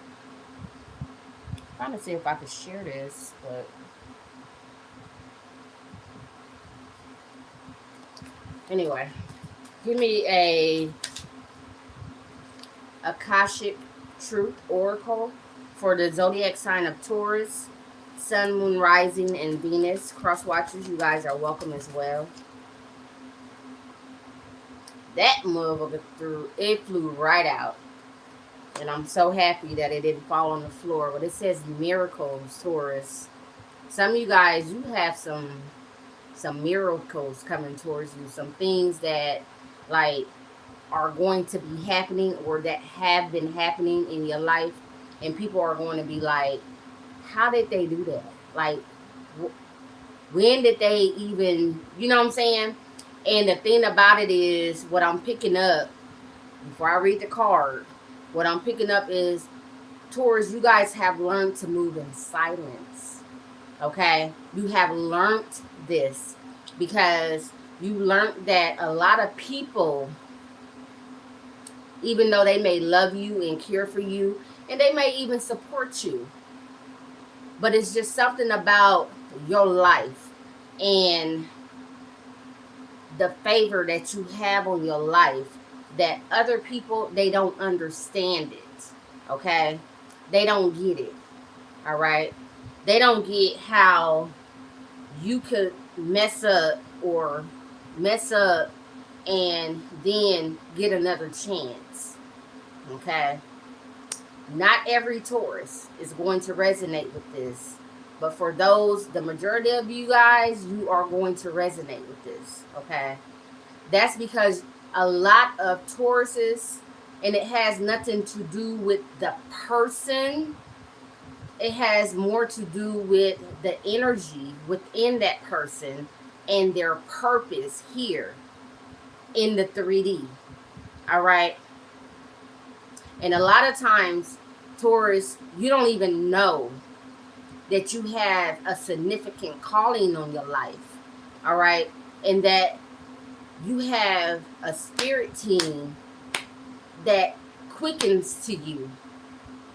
S1: Trying to see if I could share this, but anyway, give me a Akashic Truth Oracle for the zodiac sign of Taurus, Sun, Moon, Rising, and Venus. Cross watchers, you guys are welcome as well. That motherfucker flew right out. And I'm so happy that it didn't fall on the floor. But it says miracles, Taurus. Some of you guys, you have some some miracles coming towards you, some things that like are going to be happening or that have been happening in your life, and people are going to be like, how did they do that? Like, when did they even, you know what I'm saying? And the thing about it is, what I'm picking up before I read the card, what I'm picking up is, Taurus, you guys have learned to move in silence. Okay? You have learned this because you learned that a lot of people, even though they may love you and care for you, and they may even support you, but it's just something about your life and the favor that you have on your life that other people, they don't understand it. Okay? They don't get it. All right? They don't get how you could mess up and then get another chance. Okay? Not every Taurus is going to resonate with this. But for those, the majority of you guys, you are going to resonate with this. Okay? That's because a lot of Tauruses, and it has nothing to do with the person. It has more to do with the energy within that person and their purpose here in the 3D. All right? And a lot of times, Taurus, you don't even know that you have a significant calling on your life. All right? And that you have a spirit team that quickens to you.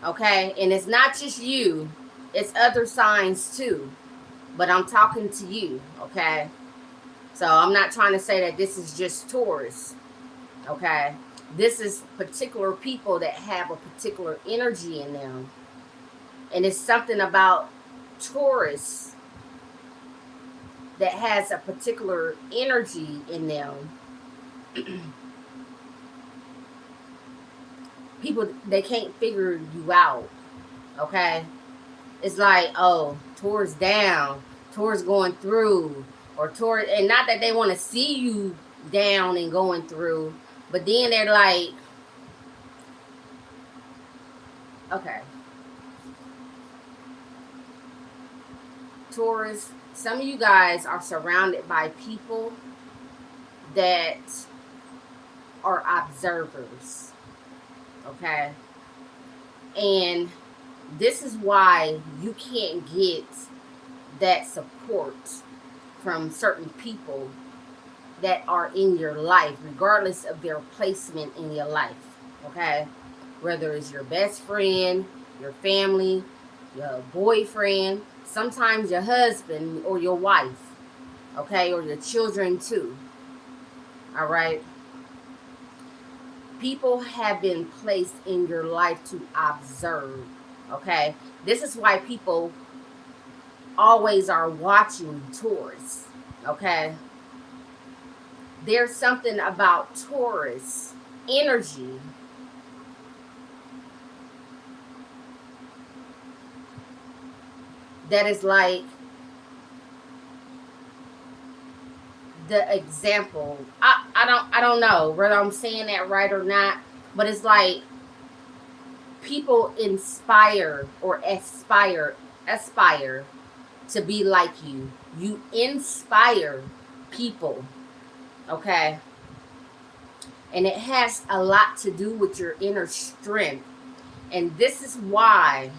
S1: Okay? And it's not just you. It's other signs too. But I'm talking to you. Okay? So I'm not trying to say that this is just Taurus. Okay? This is particular people that have a particular energy in them. And it's something about Taurus that has a particular energy in them. People, they can't figure you out. Okay? It's like, oh, Taurus down, Taurus going through, or Taurus, and not that they want to see you down and going through, but then they're like, okay, Taurus, some of you guys are surrounded by people that are observers. Okay? And this is why you can't get that support from certain people that are in your life, regardless of their placement in your life. Okay? Whether it's your best friend, your family, your boyfriend, sometimes your husband or your wife. Okay? Or your children too. All right? People have been placed in your life to observe. Okay? This is why people always are watching Taurus. Okay? There's something about Taurus energy that is like the example. I don't know whether I'm saying that right or not, but it's like people inspire or aspire to be like you. You inspire people. Okay? And it has a lot to do with your inner strength. And this is why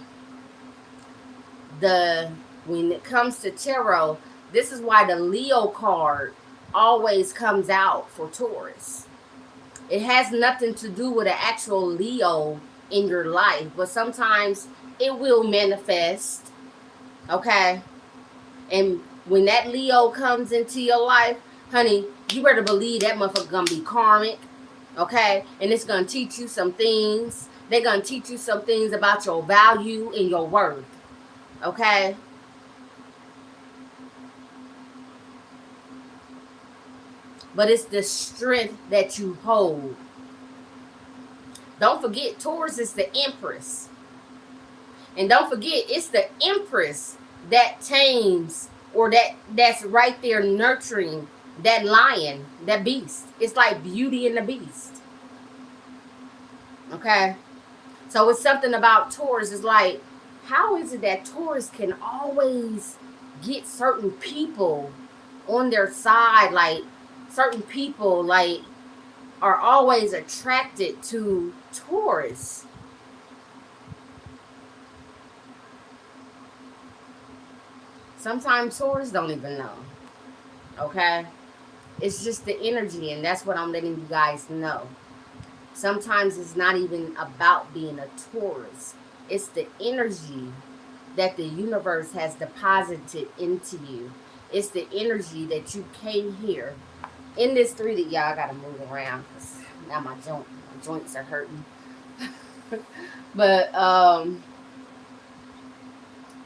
S1: when it comes to tarot, this is why the Leo card always comes out for Taurus. It has nothing to do with an actual Leo in your life, but sometimes it will manifest. Okay? And when that Leo comes into your life, honey, you better believe that motherfucker gonna be karmic. Okay? And it's gonna teach you some things. They're gonna teach you some things about your value and your worth. Okay? But it's the strength that you hold. Don't forget, Taurus is the Empress. And don't forget, it's the Empress that tames or that's right there nurturing that lion, that beast. It's like Beauty and the Beast. Okay? So it's something about Taurus. It's like, how is it that Taurus can always get certain people on their side? Like, certain people, like, are always attracted to Taurus. Sometimes Taurus don't even know. Okay? It's just the energy, and that's what I'm letting you guys know. Sometimes it's not even about being a Taurus. It's the energy that the universe has deposited into you. It's the energy that you came here. In this 3D, y'all, I gotta move around because now my joints are hurting. But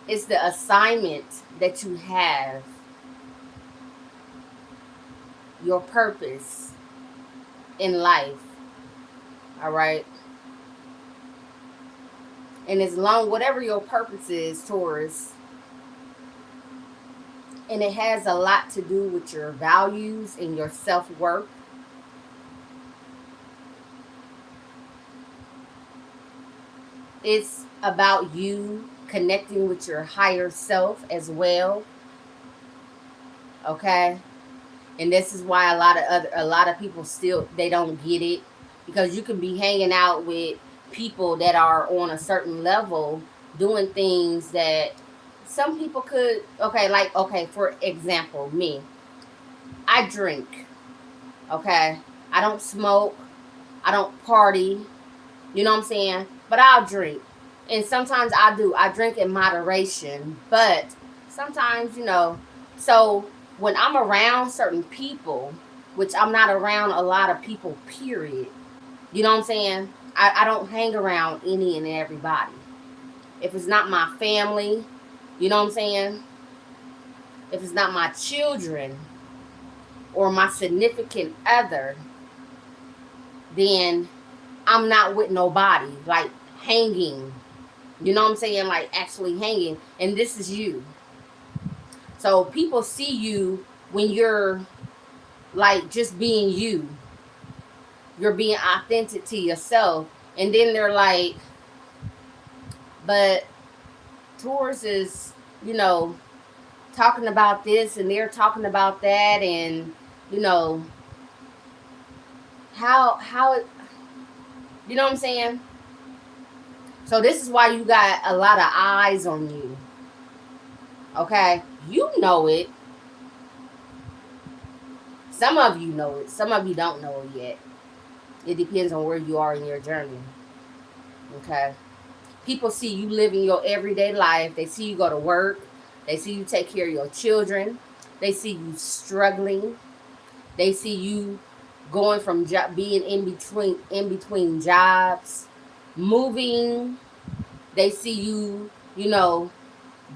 S1: it's the assignment that you have, your purpose in life. All right. And as long, whatever your purpose is, Taurus, and it has a lot to do with your values and your self-worth. It's about you connecting with your higher self as well. Okay? And this is why a lot of people still, they don't get it, because you can be hanging out with people that are on a certain level doing things that some people could, okay, for example, me. I drink. Okay? I don't smoke. I don't party. You know what I'm saying? But I'll drink. And sometimes I do. I drink in moderation. But sometimes, so when I'm around certain people, which I'm not around a lot of people, period. You know what I'm saying? I don't hang around any and everybody. If it's not my family, you know what I'm saying? If it's not my children or my significant other, then I'm not with nobody, like hanging. You know what I'm saying? Like actually hanging. And this is you. So people see you when you're like just being you. You're being authentic to yourself. And then they're like, but Taurus is, talking about this and they're talking about that, and how it, you know what I'm saying? So this is why you got a lot of eyes on you. Okay? You know it. Some of you know it. Some of you don't know it yet. It depends on where you are in your journey. Okay? People see you living your everyday life. They see you go to work. They see you take care of your children. They see you struggling. They see you going from being in between jobs, moving. They see you,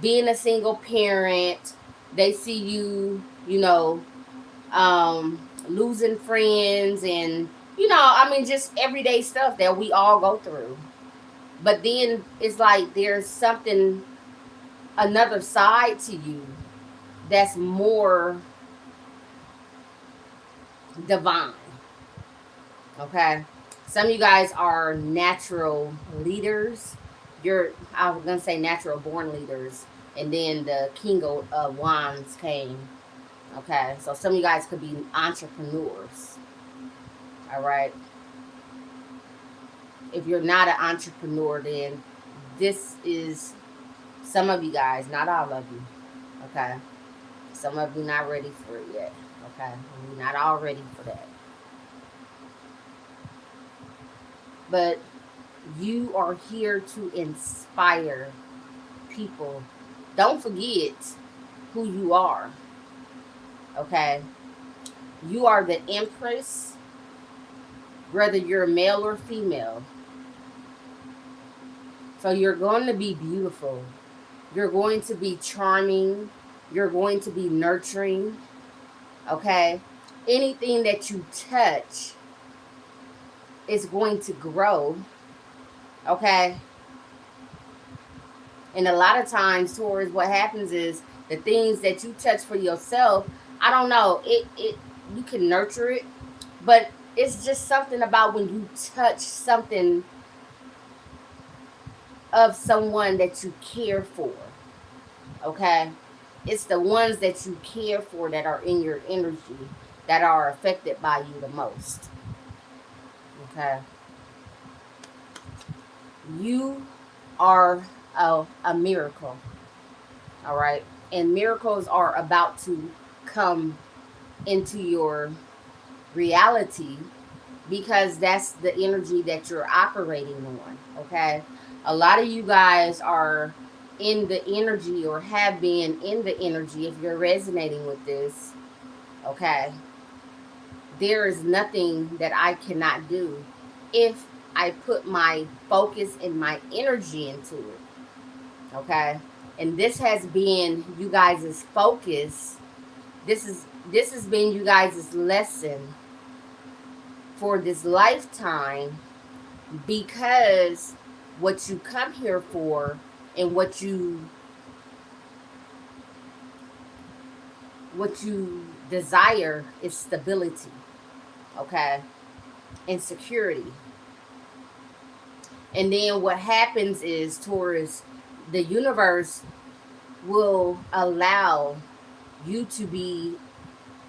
S1: being a single parent. They see you, losing friends, and just everyday stuff that we all go through. But then it's like there's something, another side to you that's more divine. Okay? Some of you guys are natural leaders. I was going to say natural born leaders. And then the King of Wands came. Okay? So some of you guys could be entrepreneurs. All right? If you're not an entrepreneur, then this is some of you guys, not all of you. Okay? Some of you not ready for it yet. Okay? You're not all ready for that. But you are here to inspire people. Don't forget who you are. Okay? You are the Empress, whether you're male or female. So you're going to be beautiful. You're going to be charming. You're going to be nurturing. Okay? Anything that you touch is going to grow. Okay? And a lot of times, Taurus, what happens is The things that you touch for yourself, I don't know, it you can nurture it, but it's just something about when you touch something of someone that you care for. Okay? It's the ones that you care for that are in your energy that are affected by you the most. Okay? You are a miracle. All right? And miracles are about to come into your reality because that's the energy that you're operating on. Okay? A lot of you guys are in the energy or have been in the energy if you're resonating with this. Okay? There is nothing that I cannot do if I put my focus and my energy into it. Okay? And this has been you guys' focus. This has been you guys' lesson for this lifetime, because what you come here for and what you desire is stability, okay, and security. And then what happens is, Taurus, the universe will allow you to be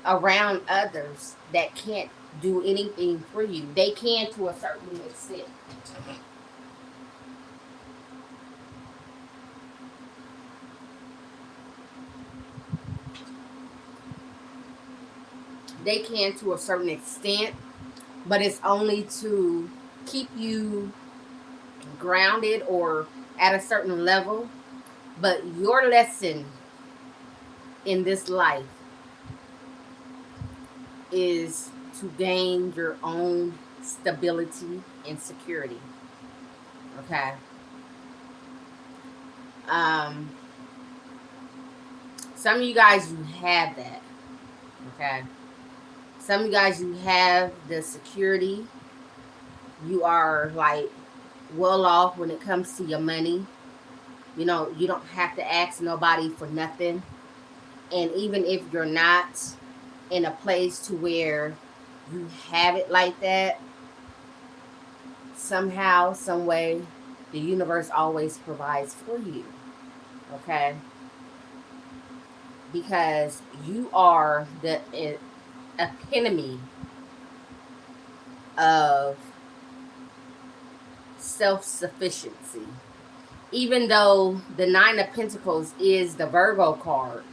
S1: around others that can't do anything for you. They can to a certain extent. They can to a certain extent, but it's only to keep you grounded or at a certain level. But your lesson in this life is to gain your own stability and security. Okay. Um, some of you guys, you have that. Okay. Some of you guys, you have the security. You are like well off when it comes to your money. You know, you don't have to ask nobody for nothing. And even if you're not in a place to where you have it like that, somehow, some way, the universe always provides for you. Okay? Because you are the epitome of self-sufficiency. Even though the Nine of Pentacles is the Virgo card,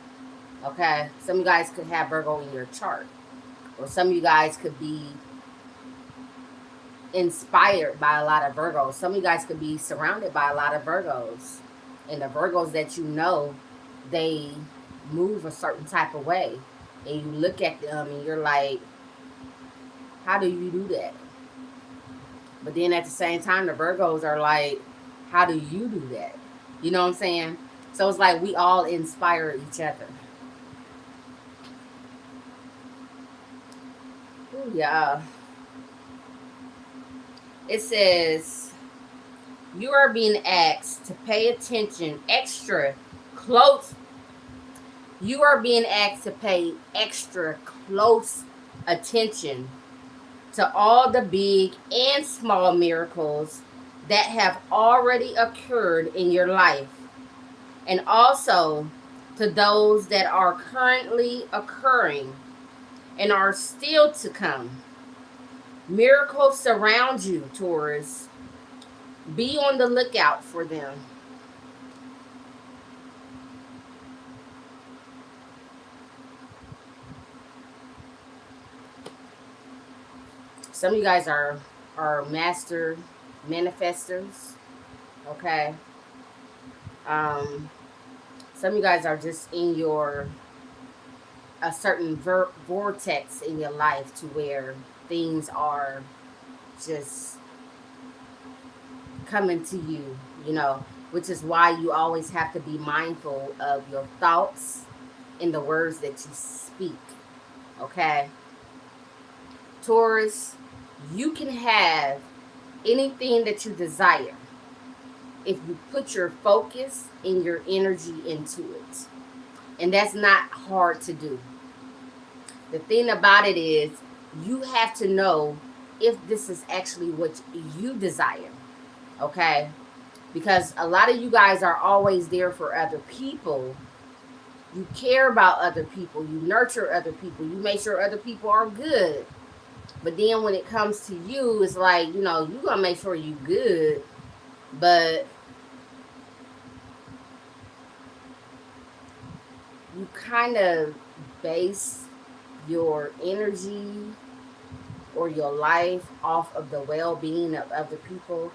S1: okay? Some of you guys could have Virgo in your chart. Or some of you guys could be inspired by a lot of Virgos. Some of you guys could be surrounded by a lot of Virgos. And the Virgos that you know, they move a certain type of way. And you look at them and you're like, how do you do that? But then at the same time, the Virgos are like, how do you do that? You know what I'm saying? So it's like we all inspire each other. Ooh, yeah. It says, you are being asked to pay attention extra close. You are being asked to pay extra close attention to all the big and small miracles that have already occurred in your life, and also to those that are currently occurring and are still to come. Miracles surround you, Taurus. Be on the lookout for them. Some of you guys are master manifestors. Okay. Some of you guys are just in your a certain vortex in your life to where things are just coming to you, you know, which is why you always have to be mindful of your thoughts and the words that you speak. Okay? Taurus, you can have anything that you desire if you put your focus and your energy into it. And that's not hard to do. The thing about it is, you have to know if this is actually what you desire. Okay? Because a lot of you guys are always there for other people. You care about other people. You nurture other people. You make sure other people are good. But then when it comes to you, it's like, you know, you're going to make sure you good. But you kind of base your energy or your life off of the well-being of other people.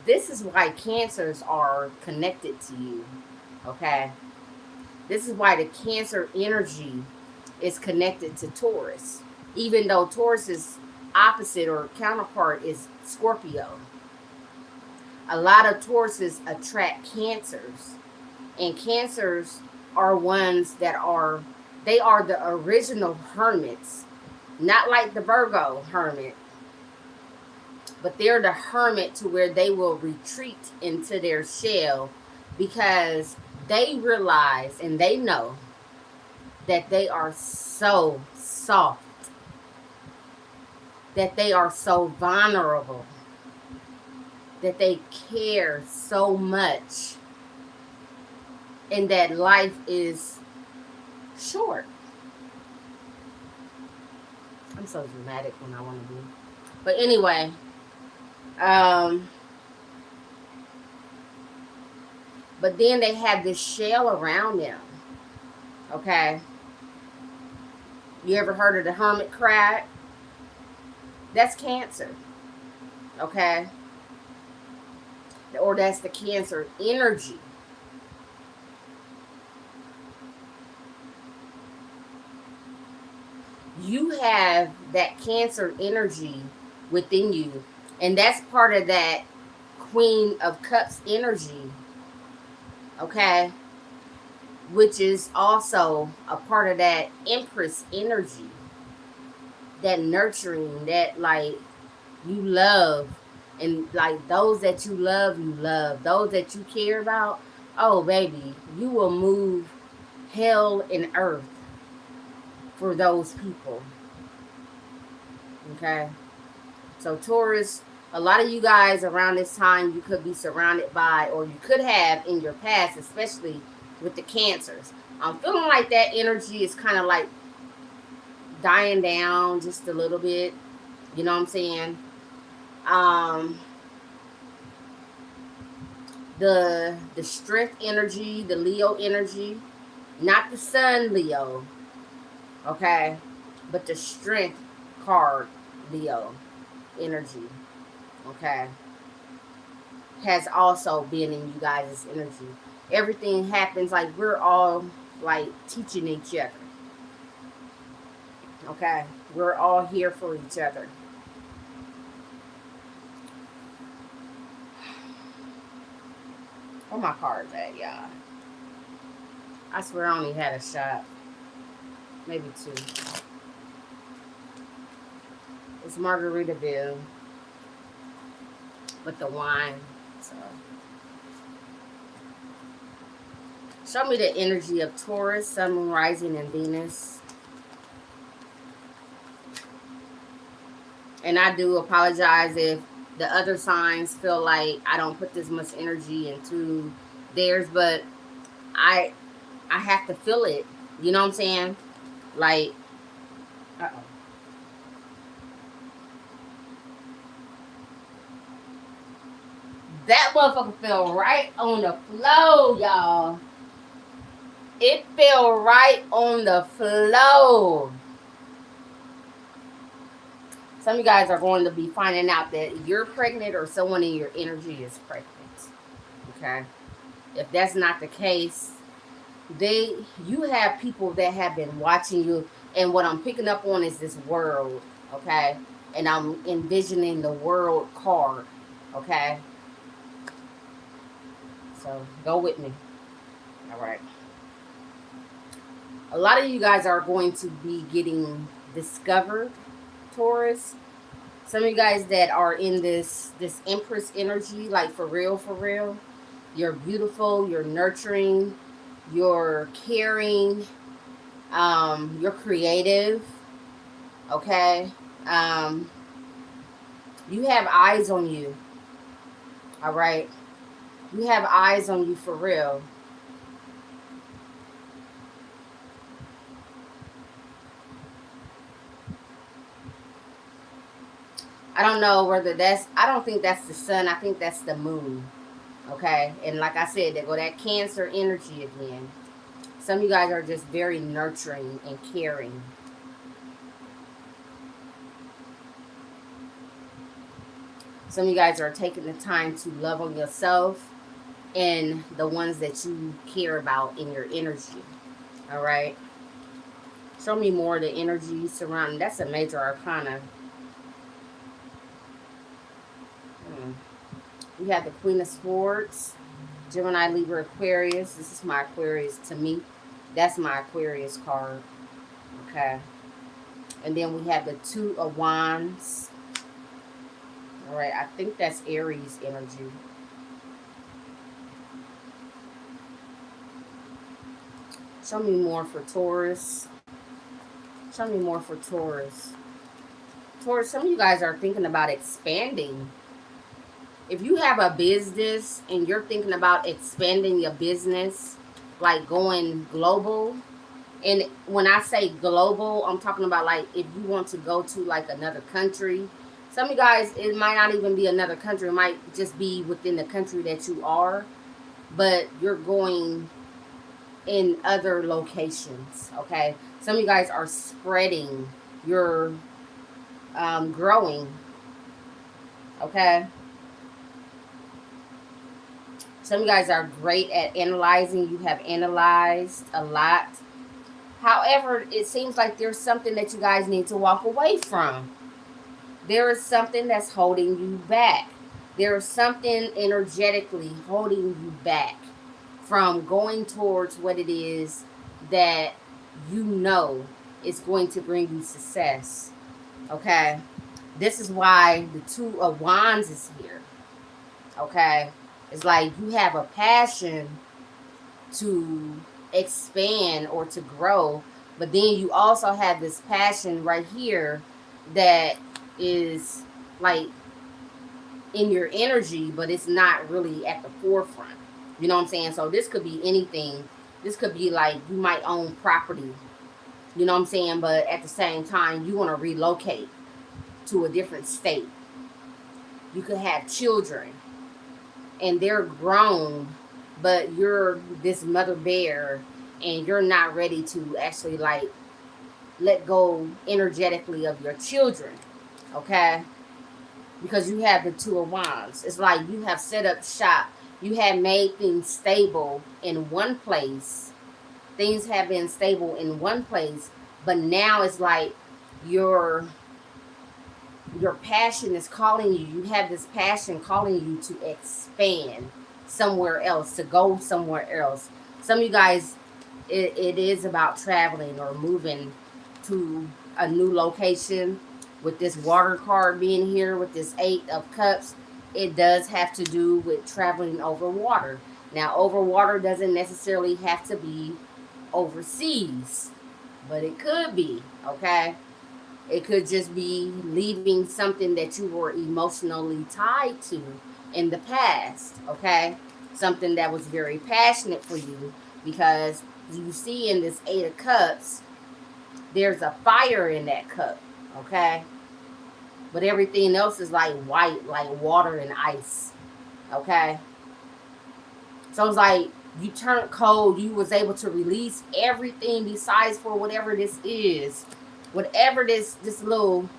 S1: This is why cancers are connected to you. Okay? This is why the Cancer energy is connected to Taurus. Even though Taurus's opposite or counterpart is Scorpio. A lot of Tauruses attract Cancers. And Cancers are ones that are, they are the original hermits. Not like the Virgo hermit. But they're the hermit to where they will retreat into their shell because they realize and they know that they are so soft, that they are so vulnerable, that they care so much, and that life is short. I'm so dramatic when I want to be. But anyway, but then they have this shell around them. Okay? You ever heard of the hermit crab? That's Cancer. Okay? Or that's the Cancer energy. You have that Cancer energy within you. And that's part of that Queen of Cups energy. Okay? Which is also a part of that Empress energy. That nurturing, that like you love. And like those that you love, you love. Those that you care about, oh baby, you will move hell and earth for those people. Okay? So Taurus, a lot of you guys around this time, you could be surrounded by, or you could have in your past, especially with the Cancers. I'm feeling like that energy is kind of like dying down just a little bit. You know what I'm saying? The strength energy, the Leo energy, not the Sun Leo, okay, but the strength card Leo energy, okay, has also been in you guys' energy. Everything happens like we're all like teaching each other. Okay? We're all here for each other. Where my cards at, y'all? I swear I only had a shot. Maybe two. It's Margaritaville with the wine. So show me the energy of Taurus, Sun, Moon, Rising, and Venus. And I do apologize if the other signs feel like I don't put this much energy into theirs, but I have to feel it. You know what I'm saying? Like, uh-oh. That motherfucker fell right on the floor, y'all. It fell right on the floor. Some of you guys are going to be finding out that you're pregnant or someone in your energy is pregnant. Okay? If that's not the case, you have people that have been watching you, and what I'm picking up on is this world, okay? And I'm envisioning the world card, okay? So go with me. All right. A lot of you guys are going to be getting discovered, Taurus. Some of you guys that are in this Empress energy, like for real, you're beautiful, you're nurturing, You're caring. You're creative. Okay. Um, you have eyes on you. All right. You have eyes on you for real. I don't know whether that's, I don't think that's the sun. I think that's the moon. Okay. And like I said, they go that Cancer energy again. Some of you guys are just very nurturing and caring. Some of you guys are taking the time to love on yourself and the ones that you care about in your energy. All right. Show me more of the energy surrounding. That's a major arcana. We have the Queen of Swords, Gemini, Libra, Aquarius. This is my Aquarius to me. That's my Aquarius card. Okay. And then we have the Two of Wands. All right. I think that's Aries energy. Show me more for Taurus. Show me more for Taurus. Taurus, some of you guys are thinking about expanding. If you have a business and you're thinking about expanding your business, like going global, and when I say global, I'm talking about like if you want to go to like another country. Some of you guys, it might not even be another country. It might just be within the country that you are, but you're going in other locations, okay? Some of you guys are spreading, you're growing, okay? Some of you guys are great at analyzing. You have analyzed a lot. However, it seems like there's something that you guys need to walk away from. There is something that's holding you back. There is something energetically holding you back from going towards what it is that you know is going to bring you success. Okay? This is why the Two of Wands is here. Okay? It's like you have a passion to expand or to grow, but then you also have this passion right here that is like in your energy, but it's not really at the forefront. You know what I'm saying? So this could be anything. This could be like you might own property. You know what I'm saying? But at the same time, you want to relocate to a different state. You could have children and they're grown, but you're this mother bear and you're not ready to actually like let go energetically of your children. Okay? Because you have the Two of Wands. It's like you have set up shop. You have made things stable in one place. Things have been stable in one place, but now it's like your your passion is calling you. You have this passion calling you to expand somewhere else, to go somewhere else. Some of you guys, it is about traveling or moving to a new location. With this water card being here, with this Eight of Cups, it does have to do with traveling over water. Now, over water doesn't necessarily have to be overseas, but it could be, okay? It could just be leaving something that you were emotionally tied to in the past, okay? Something that was very passionate for you, because you see in this Eight of Cups, there's a fire in that cup, okay? But everything else is like white, like water and ice, okay? So it's like you turned cold. You was able to release everything besides for whatever this is. Whatever this little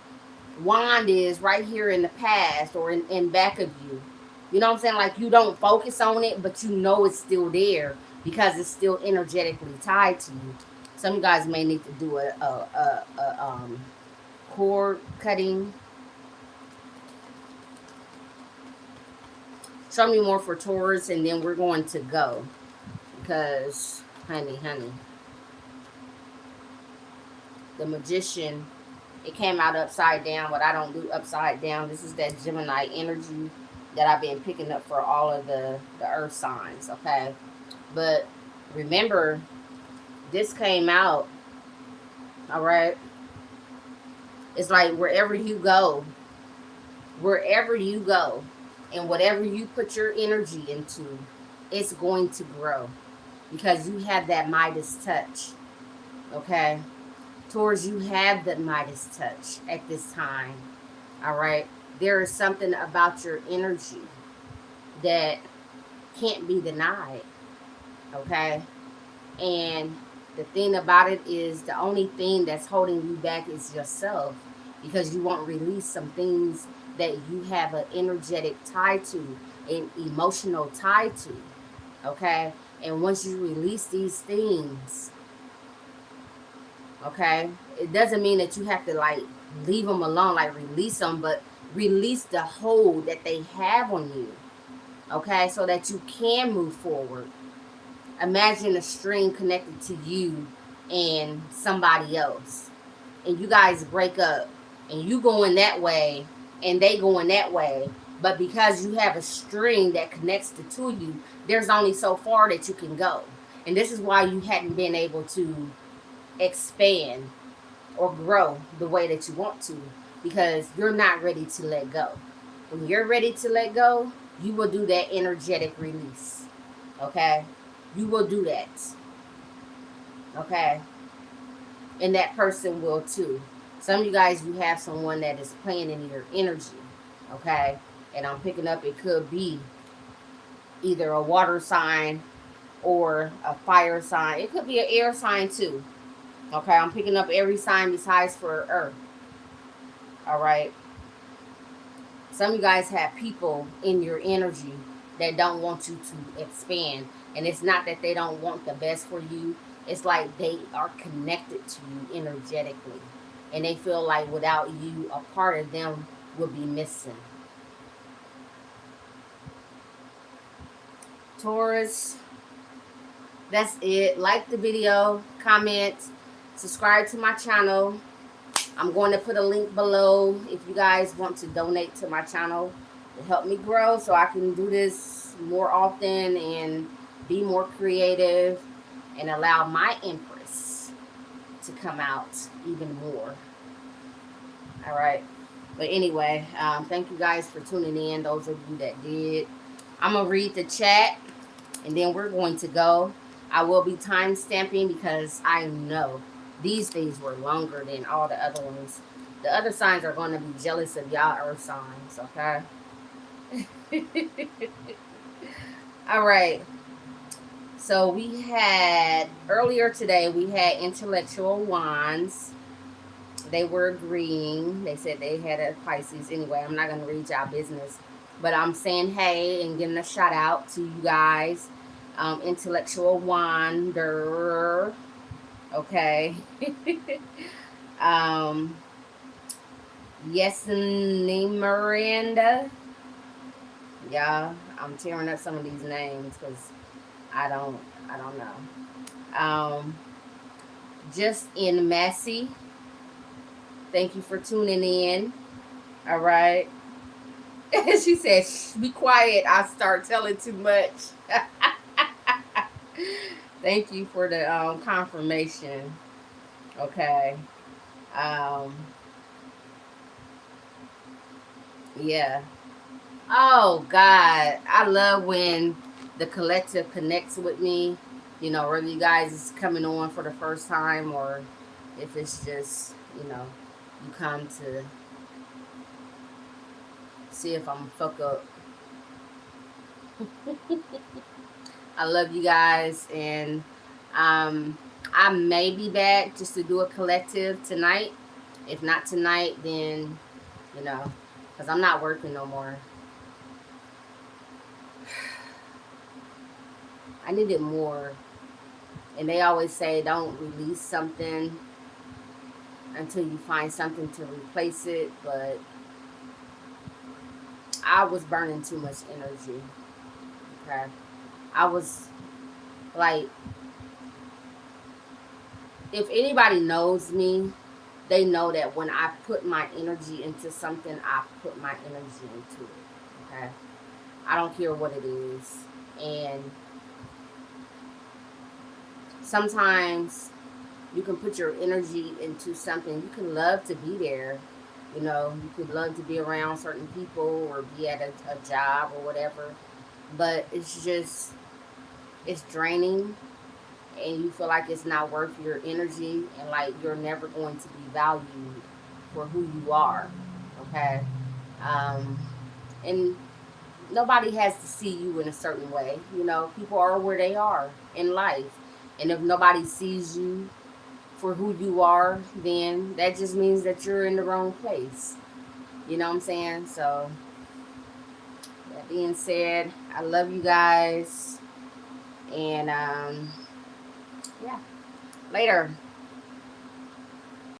S1: wand is right here in the past or in back of you. You know what I'm saying? Like you don't focus on it, but you know it's still there because it's still energetically tied to you. Some of you guys may need to do a cord cutting. Show me more for Taurus, and then we're going to go. Because, honey, the Magician, it came out upside down, but I don't do upside down. This is that Gemini energy that I've been picking up for all of the earth signs, okay? But Remember, this came out, all right? It's like wherever you go, and whatever you put your energy into, it's going to grow because you have that Midas touch, okay? Taurus, you have that Midas touch at this time, all right? There is something about your energy that can't be denied, okay? And the thing about it is the only thing that's holding you back is yourself because you won't release some things that you have an energetic tie to, an emotional tie to, okay? And once you release these things, okay, it doesn't mean that you have to like leave them alone, like release them, but release the hold that they have on you, okay, so that you can move forward. Imagine a string connected to you and somebody else, and you guys break up, and you going that way, and they going that way. But because you have a string that connects the two of you, there's only so far that you can go. And this is why you hadn't been able to expand or grow the way that you want to, because you're not ready to let go. When you're ready to let go, you will do that energetic release. Okay? You will do that. Okay? And that person will too. Some of you guys, you have someone that is playing in your energy. Okay? And I'm picking up, it could be either a water sign or a fire sign. It could be an air sign too. Okay? I'm picking up every sign besides for Earth. All right? Some of you guys have people in your energy that don't want you to expand. And it's not that they don't want the best for you. It's like they are connected to you energetically. And they feel like without you, a part of them will be missing. Taurus, that's it. Like the video, comment, subscribe to my channel. I'm going to put a link below if you guys want to donate to my channel to help me grow so I can do this more often and be more creative and allow my Empress to come out even more. All right. But anyway, thank you guys for tuning in, those of you that did. I'm going to read the chat and then we're going to go. I will be time stamping because I know these things were longer than all the other ones. The other signs are going to be jealous of y'all earth signs, okay? All right. So we had, earlier today, we had intellectual wands. They were agreeing. They said they had a Pisces. Anyway, I'm not going to read y'all business. But I'm saying hey and giving a shout out to you guys. Intellectual wander. Okay. Yes, Miranda. Yeah, I'm tearing up some of these names because I don't know. Just in Massey. Thank you for tuning in. All right. She said, be quiet. I start telling too much. Thank you for the confirmation. Okay. Yeah. Oh, God. I love when the collective connects with me. You know, whether you guys is coming on for the first time or if it's just, you know, you come to see if I'm fuck up. I love you guys, and I may be back just to do a collective tonight. If not tonight, then, you know, because I'm not working no more. I needed more. And they always say don't release something until you find something to replace it, but I was burning too much energy. Okay. I was like, if anybody knows me, they know that when I put my energy into something, I put my energy into it. Okay. I don't care what it is. And sometimes you can put your energy into something. You can love to be there. You know, you could love to be around certain people or be at a job or whatever. But it's just, it's draining, and you feel like it's not worth your energy, and like you're never going to be valued for who you are. Okay? Um, and nobody has to see you in a certain way. You know, people are where they are in life. And if nobody sees you for who you are, then that just means that you're in the wrong place. You know what I'm saying? So, that being said, I love you guys. And yeah, later.